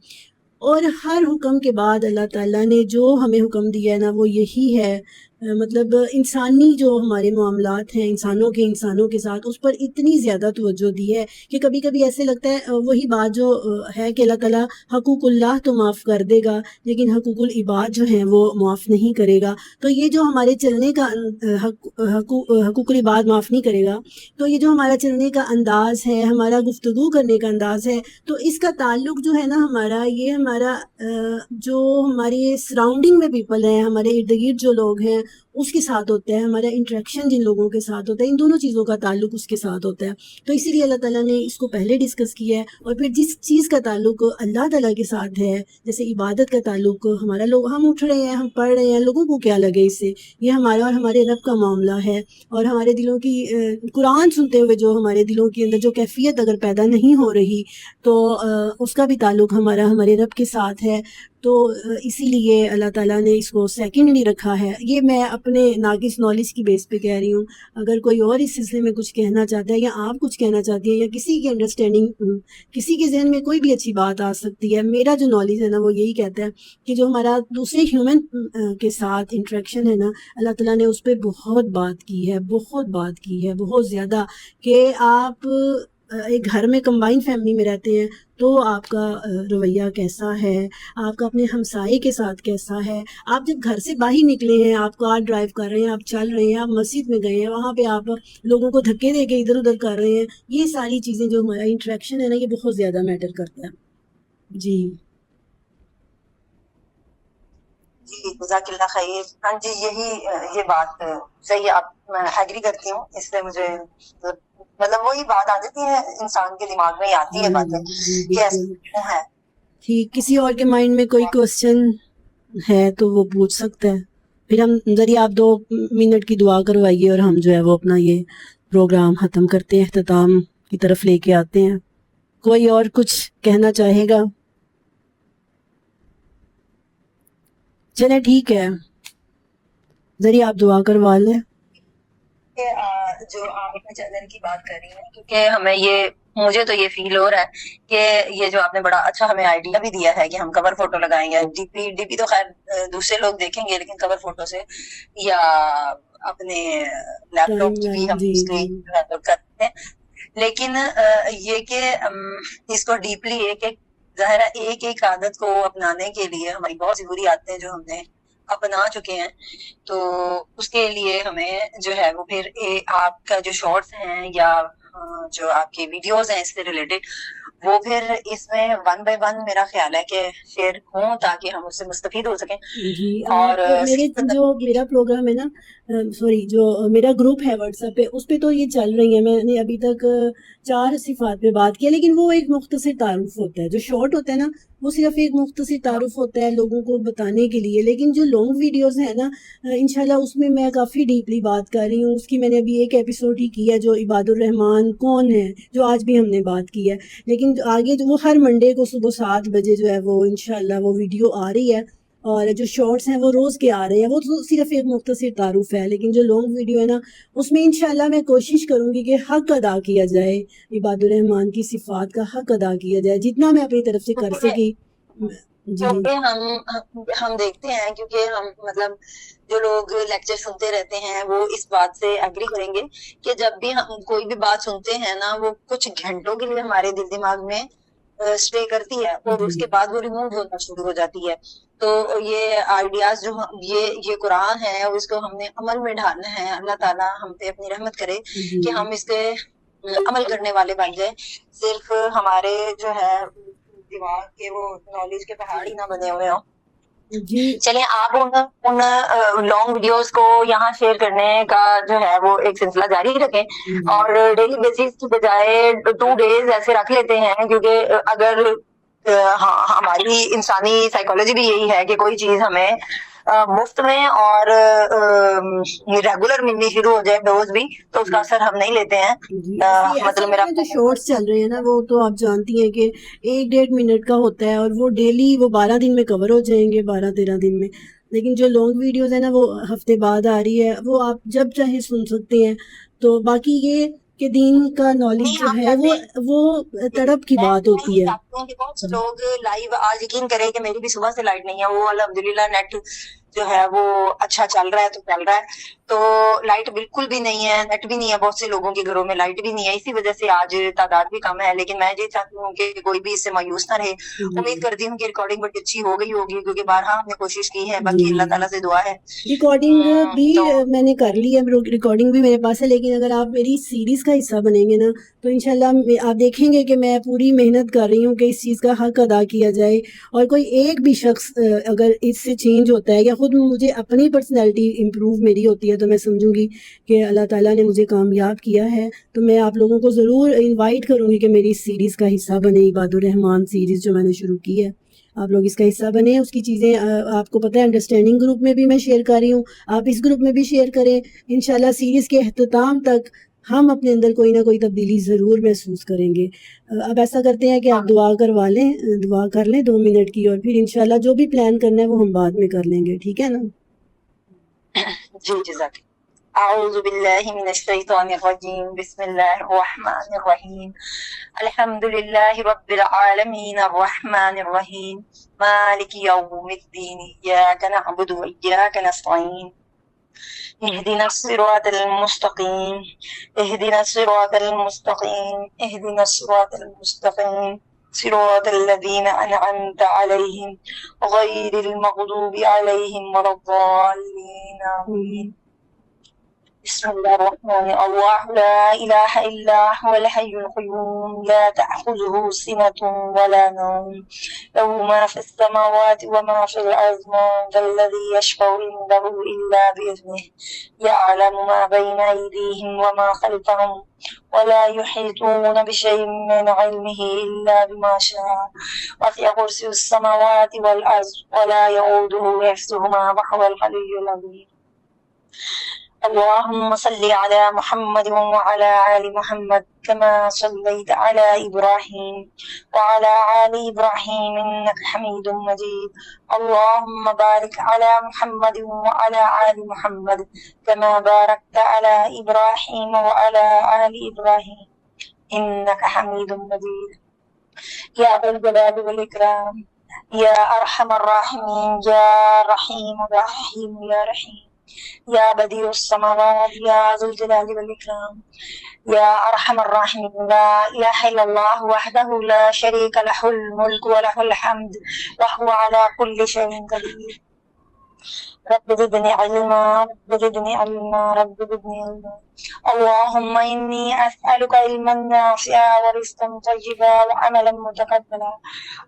A: اور ہر حکم کے بعد اللہ تعالیٰ نے جو ہمیں حکم دیا ہے نا وہ یہی ہے. مطلب انسانی جو ہمارے معاملات ہیں انسانوں کے ساتھ، اس پر اتنی زیادہ توجہ دی ہے کہ کبھی کبھی ایسے لگتا ہے وہی بات جو ہے کہ اللہ تعالیٰ حقوق اللہ تو معاف کر دے گا لیکن حقوق العباد جو ہیں وہ معاف نہیں کرے گا. تو یہ جو ہمارے چلنے کا حقوق العباد معاف نہیں کرے گا، تو یہ جو ہمارا چلنے کا انداز ہے، ہمارا گفتگو کرنے کا انداز ہے، تو اس کا تعلق جو ہے نا ہمارا جو ہماری سراؤنڈنگ میں پیپل ہیں، ہمارے ارد گرد جو لوگ ہیں اس کے ساتھ ہوتا ہے، ہمارا انٹریکشن جن لوگوں کے ساتھ ہوتا ہے، ان دونوں چیزوں کا تعلق اس کے ساتھ ہوتا ہے. تو اسی لیے اللہ تعالیٰ نے اس کو پہلے ڈسکس کیا ہے. اور پھر جس چیز کا تعلق اللہ تعالیٰ کے ساتھ ہے، جیسے عبادت کا تعلق، ہم اٹھ رہے ہیں، ہم پڑھ رہے ہیں، لوگوں کو کیا لگے اس سے، یہ ہمارا اور ہمارے رب کا معاملہ ہے. اور ہمارے دلوں کی قرآن سنتے ہوئے جو ہمارے دلوں کے اندر جو کیفیت اگر پیدا نہیں ہو رہی تو اس کا بھی تعلق ہمارے رب کے ساتھ ہے. تو اسی لیے اللہ تعالیٰ نے اس کو سیکنڈلی رکھا ہے. یہ میں اپنے ناقص نالج کی بیس پہ کہہ رہی ہوں. اگر کوئی اور اس سلسلے میں کچھ کہنا چاہتا ہے، یا آپ کچھ کہنا چاہتی ہیں، یا کسی کی انڈرسٹینڈنگ، کسی کے ذہن میں کوئی بھی اچھی بات آ سکتی ہے. میرا جو نالج ہے نا وہ یہی کہتا ہے کہ جو ہمارا دوسرے ہیومن کے ساتھ انٹریکشن ہے نا، اللہ تعالیٰ نے اس پہ بہت بات کی ہے، بہت زیادہ. کہ آپ ایک گھر میں کمبائن فیملی میں رہتے ہیں تو آپ کا رویہ کیسا ہے، آپ کا اپنے ہمسائے کے ساتھ کیسا ہے. آپ جب گھر سے باہر نکلے ہیں، آپ کار ڈرائیو کر رہے ہیں، آپ چل رہے ہیں، آپ مسجد میں گئے ہیں، وہاں پہ آپ لوگوں کو دھکے دے کے ادھر ادھر کر رہے ہیں، یہ ساری چیزیں جو ہمارا انٹریکشن ہے نا، یہ بہت زیادہ میٹر کرتا ہے. جی
B: جی جزاک اللہ خیر. ہاں جی، یہ بات صحیح، آپ میں ایگری کرتی ہوں. اس سے مجھے مطلب وہی بات آ جاتی ہے، انسان کے دماغ میں ہی آتی ہے باتیں
A: جی
B: کہ ایسا
A: بالکل
B: کیوں ہے.
A: ٹھیک. کسی اور کے مائنڈ میں کوئی کوشچن ہے تو وہ پوچھ سکتا ہے. پھر ہم ذریعہ آپ 2 منٹ کی دعا کروائیے اور ہم جو ہے وہ اپنا یہ پروگرام ختم کرتے ہیں، اختتام کی طرف لے کے آتے ہیں. کوئی اور کچھ کہنا چاہے گا؟ چلے ٹھیک ہے، ذریعہ آپ دعا کروا لیں.
B: جو آپ اپنے چینل کی بات کر رہی ہیں، کیونکہ مجھے تو یہ فیل ہو رہا ہے کہ یہ جو آپ نے بڑا اچھا ہمیں آئیڈیا بھی دیا ہے کہ ہم کور فوٹو لگائیں گے. ڈی پی تو خیر دوسرے لوگ دیکھیں گے، لیکن کور فوٹو سے یا اپنے لیپ ٹاپ کی بھی ہم
A: جی
B: اس
A: جی
B: لیے کرتے ہیں. لیکن یہ کہ اس کو ڈیپلی ظاہر ہے ایک عادت کو اپنانے کے لیے ہماری بہت ضروری عادتیں جو ہم نے اپنا چکے ہیں، تو اس کے لیے ہمیں جو ہے وہ پھر آپ کا جو شارٹس ہیں یا جو آپ کی ویڈیوز ہیں اس سے ریلیٹڈ، وہ پھر اس میں 1 by 1 میرا خیال ہے کہ شیئر ہوں تاکہ ہم اس سے مستفید ہو سکیں.
A: جی
B: اور
A: میرا پروگرام ہے نا، جو میرا گروپ ہے واٹس ایپ پہ، اس پہ تو یہ چل رہی ہے. میں نے ابھی تک 4 صفات پہ بات کی، لیکن وہ ایک مختصر تعارف ہوتا ہے. جو شارٹ ہوتا ہے نا وہ صرف ایک مختصر تعارف ہوتا ہے لوگوں کو بتانے کے لیے. لیکن جو لانگ ویڈیوز ہیں نا، انشاءاللہ اس میں میں کافی ڈیپلی بات کر رہی ہوں. اس کی میں نے ابھی ایک ایپیسوڈ ہی کی ہے، جو عباد الرحمان کون ہے، جو آج بھی ہم نے بات کی ہے. لیکن آگے جو وہ ہر منڈے کو صبح 7 بجے جو ہے وہ انشاءاللہ وہ ویڈیو آ رہی ہے. اور جو شارٹس ہیں وہ روز کے آ رہے ہیں، وہ تو صرف ایک مختصر تعارف ہے. لیکن جو لانگ ویڈیو ہے نا، اس میں انشاءاللہ میں کوشش کروں گی کہ حق ادا کیا جائے، عباد الرحمان کی صفات کا حق ادا کیا جائے جتنا میں اپنی طرف سے کر سکی. جی
B: کیونکہ ہم دیکھتے ہیں، کیونکہ ہم مطلب جو لوگ لیکچر سنتے رہتے ہیں وہ اس بات سے ایگری کریں گے کہ جب بھی ہم کوئی بھی بات سنتے ہیں نا، وہ کچھ گھنٹوں کے لیے ہمارے دل دماغ میں اسٹے کرتی ہے اور اس کے بعد وہ ریموو ہونا شروع ہو جاتی ہے. تو یہ آئیڈیاز جو یہ قرآن ہے اس کو ہم نے عمل میں ڈھالنا ہے. اللہ تعالیٰ ہم پہ اپنی رحمت کرے کہ ہم اس پہ عمل کرنے والے بن جائیں، صرف ہمارے جو ہے دماغ کے وہ نالج کے پہاڑ ہی نہ بنے ہوئے ہوں.
A: جی
B: چلیں آپ ان لانگ ویڈیوز کو یہاں شیئر کرنے کا جو ہے وہ ایک سلسلہ جاری رکھیں، اور ڈیلی بیسس کی بجائے 2 days ایسے رکھ لیتے ہیں، کیونکہ اگر ہماری انسانی سائیکالوجی بھی یہی ہے کہ کوئی چیز ہمیں مفت میں اور ریگولر ملنی شروع ہو جائے ڈوز بھی، تو اس کا اثر ہم نہیں لیتے ہیں. مطلب میرا
A: جو شارٹس چل رہے ہیں نا وہ تو آپ جانتی ہیں کہ 1-1.5 منٹ کا ہوتا ہے، اور وہ ڈیلی وہ 12 دن میں کور ہو جائیں گے، 12-13 دن میں. لیکن جو لانگ ویڈیوز ہے نا وہ ہفتے بعد آ رہی ہے، وہ آپ جب چاہے سن سکتے ہیں. تو باقی یہ کہ دین کا نالج جو ہے وہ تڑپ کی بات ہوتی ہے.
B: بہت سے لوگ لائیو آج یقین کریں کہ میری بھی صبح سے لائٹ نہیں ہے، وہ الحمدللہ نیٹ جو ہے وہ اچھا چل رہا ہے تو چل رہا ہے. تو لائٹ بالکل بھی نہیں ہے، نیٹ بھی نہیں ہے، بہت سے لوگوں کے گھروں میں لائٹ بھی نہیں ہے، اسی وجہ سے آج تعداد بھی کم ہے. لیکن میں یہ چاہتی ہوں کہ کوئی بھی اس سے مایوس نہ رہے. امید کرتی ہوں کہ ریکارڈنگ بڑی اچھی ہو گئی ہوگی، کیونکہ بارہا ہم نے کوشش کی ہے. باقی اللہ تعالیٰ سے دعا ہے.
A: ریکارڈنگ بھی میں نے کر لی ہے، ریکارڈنگ بھی میرے پاس ہے. لیکن اگر آپ میری سیریز کا حصہ بنیں گے نا تو انشاءاللہ آپ دیکھیں گے کہ میں پوری محنت کر رہی ہوں کہ اس چیز کا حق ادا کیا جائے. اور کوئی ایک بھی شخص اگر اس سے چینج ہوتا ہے یا خود مجھے اپنی پرسنالٹی امپروو میری ہوتی ہے تو میں سمجھوں گی کہ اللہ تعالیٰ نے مجھے کامیاب کیا ہے. تو میں آپ لوگوں کو ضرور انوائٹ کروں گی کہ میری اس سیریز کا حصہ بنے. عباد الرحمان سیریز جو میں نے شروع کی ہے، آپ لوگ اس کا حصہ بنے. اس کی چیزیں آپ کو پتہ ہے انڈرسٹینڈنگ گروپ میں بھی میں شیئر کر رہی ہوں، آپ اس گروپ میں بھی شیئر کریں. انشاءاللہ سیریز کے اختتام تک ہم اپنے اندر کوئی نہ کوئی تبدیلی ضرور محسوس کریں گے. اب ایسا کرتے ہیں کہ آپ دعا کروا لیں، دعا کر لیں 2 منٹ کی، اور پھر انشاءاللہ جو بھی پلان کرنا ہے وہ ہم بعد میں کر لیں گے. ٹھیک ہے نا؟
B: جی جزاک. اعوذ باللہ من الشیطان الرجیم، بسم اللہ الرحمن الرحیم. الحمد للہ رب العالمین الرحمن الرحیم مالک یوم الدین، ایاک نعبد و ایاک نستعین، اهدنا الصراط المستقیم، اهدنا الصراط المستقیم، اهدنا الصراط المستقیم، صراط الذین انعمت علیہم غیر المغضوب علیہم ولا الضالین آمین. بسم اللہ الرحمن الرحیم. اللہ لا الہ الا هو الحی القیوم لا تأخذه سنة ولا نوم له ما في السماوات وما في الأرض من ذا الذي يشفع عنده إلا بإذنه يعلم ما بين أيديهم وما خلفهم ولا يحيطون بشيء من علمه إلا بما شاء وسع كرسيه السماوات والأرض ولا يؤوده حفظهما وهو العلي العظيم. اللهم صل على محمد وعلى آل محمد كما صليت على إبراهيم وعلى آل إبراهيم إنك حميد مجيد. اللهم بارك على محمد وعلى آل محمد كما باركت على إبراهيم وعلى آل إبراهيم إنك حميد مجيد. يا ذا الجلال والإكرام يا أرحم الراحمين يا رحيم يا رحيم يا رحيم يا بديع السماوات يا ذو الجلال والإكرام يا أرحم الراحمين. لا إله إلا الله وحده لا شريك له الملك وله الحمد وهو على كل شيء قدير. رب زدني علما رب زدني علما رب زدني علما. اللهم إني أسألك علما نافعا ورزقا طيبا وعملا متقبلا.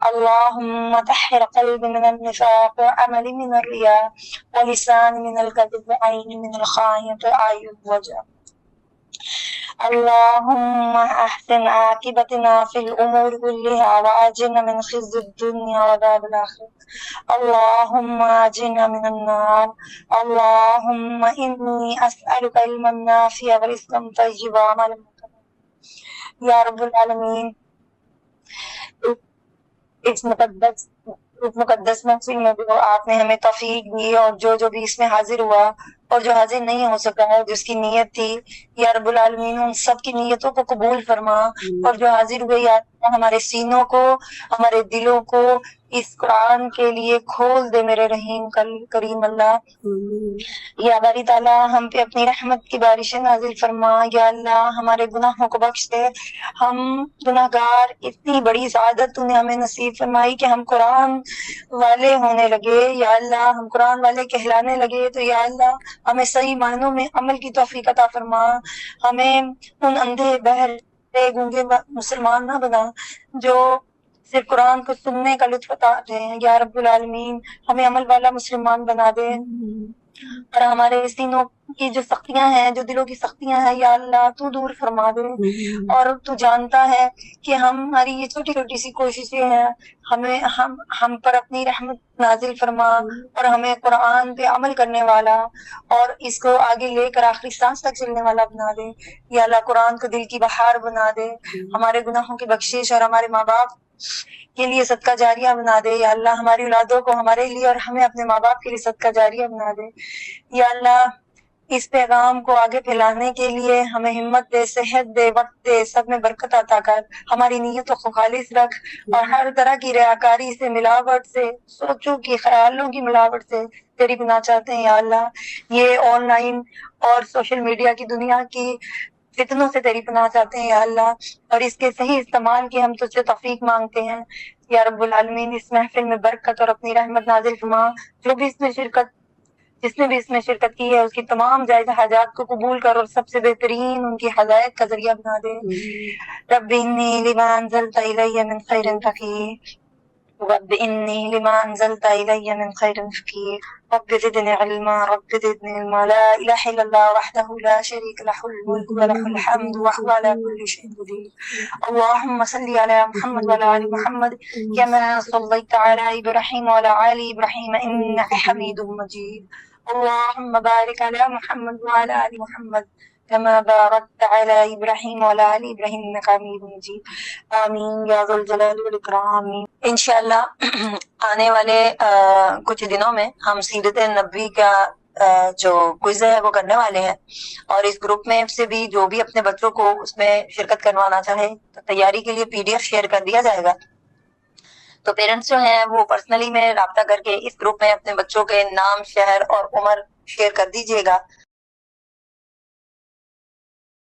B: اللهم طهر قلبي من النفاق وعملي من الرياء ولساني من الكذب وعيني من الخائن وأعين وجه. اللهم أحسن عاقبتنا في الأمور كلها وأجرنا من خزي الدنيا وعذاب الآخرة. اللهم أجرنا من النار. اللهم إني أسألك علما نافعا ورزقا طيبا وعملا متقبلا. یا رب العالمین، اس مقدس محفل میں جو آپ نے ہمیں توفیق دی اور جو بھی اس میں حاضر ہوا اور جو حاضر نہیں ہو سکا ہے جس کی نیت تھی یا رب العالمین ان سب کی نیتوں کو قبول فرما، اور جو حاضر ہوئے یا اللہ ہمارے سینوں کو ہمارے دلوں کو اس قرآن کے لیے کھول دے میرے رحیم کریم اللہ۔ یا باری تعالیٰ ہم پہ اپنی رحمت کی بارشیں نازل فرما، یا اللہ ہمارے گناہوں کو بخش دے، ہم گناہ گار، اتنی بڑی سعادت تو نے ہمیں نصیب فرمائی کہ ہم قرآن والے ہونے لگے، یا اللہ ہم قرآن والے کہلانے لگے، تو یا اللہ ہمیں صحیح معنوں میں عمل کی توفیق عطا فرما، ہمیں ان اندھے بہرے گونگے مسلمان نہ بنا جو صرف قرآن کو سننے کا لطف اٹھا رہے ہیں، یا رب العالمین ہمیں عمل والا مسلمان بنا دے، اور ہمارے سینوں کی جو سختیاں ہیں، جو دلوں کی سختیاں ہیں، یا اللہ تو دور فرما دے، اور تو جانتا ہے کہ ہماری یہ چھوٹی چھوٹی سی کوششیں ہیں، ہم پر اپنی رحمت نازل فرما، اور ہمیں قرآن پہ عمل کرنے والا اور اس کو آگے لے کر آخری سانس تک چلنے والا بنا دے، یا اللہ قرآن کو دل کی بہار بنا دے، ہمارے گناہوں کی بخشش اور ہمارے ماں باپ کے لیے صدقہ جاریہ بنا دے، یا اللہ ہماری اولادوں کو ہمارے لیے اور ہمیں اپنے ماں باپ کے لیے صدقہ جاریہ بنا دے، یا اللہ اس پیغام کو آگے پھیلانے کے لیے ہمیں ہمت دے، صحت دے، وقت دے، سب میں برکت عطا کر، ہماری نیتوں کو خالص رکھ، اور ہر طرح کی ریاکاری سے، ملاوٹ سے، سوچوں کی، خیالوں کی ملاوٹ سے تیری پناہ چاہتے ہیں، یا اللہ یہ آن لائن اور سوشل میڈیا کی دنیا کی فتنوں سے تیری پناہ چاہتے ہیں، یا اللہ، اور اس کے صحیح استعمال کی ہم تجھ سے توفیق مانگتے ہیں، یا رب العالمین اس محفل میں برکت اور اپنی رحمت نازل فرما، جس نے بھی اس میں شرکت کی ہے اس کی تمام جائز حاجات کو قبول کر، اور سب سے بہترین ان کی ہدایت کا ذریعہ بنا دے۔ رب انی لما انزلت الی من خیر فقیر، رب انی لما انزلت الی من خیر فقیر، رب زدنی علما، رب زدنی علما، لا الہ الا اللہ وحدہ لا شریک لہ الملک ولہ الحمد وهو على كل شيء قدیر۔ اللهم صل على محمد وعلى آل محمد كما صليت على ابراہیم وعلى آل ابراہیم انك حمید مجید۔ اللهم بارك على محمد وعلى آل محمد كما باركت على ابراہیم وعلى آل ابراہیم انك حمید مجید۔ آمین یا ذو الجلال والاکرام۔ انشاءاللہ آنے والے کچھ دنوں میں ہم سیرت نبوی کا جو کوئز ہے وہ کرنے والے ہیں، اور اس گروپ میں سے بھی جو بھی اپنے بچوں کو اس میں شرکت کروانا چاہے تو تیاری کے لیے PDF شیئر کر دیا جائے گا، تو پیرنٹس جو ہیں وہ پرسنلی میں رابطہ کر کے اس گروپ میں اپنے بچوں کے نام، شہر اور عمر شیئر کر دیجیے گا،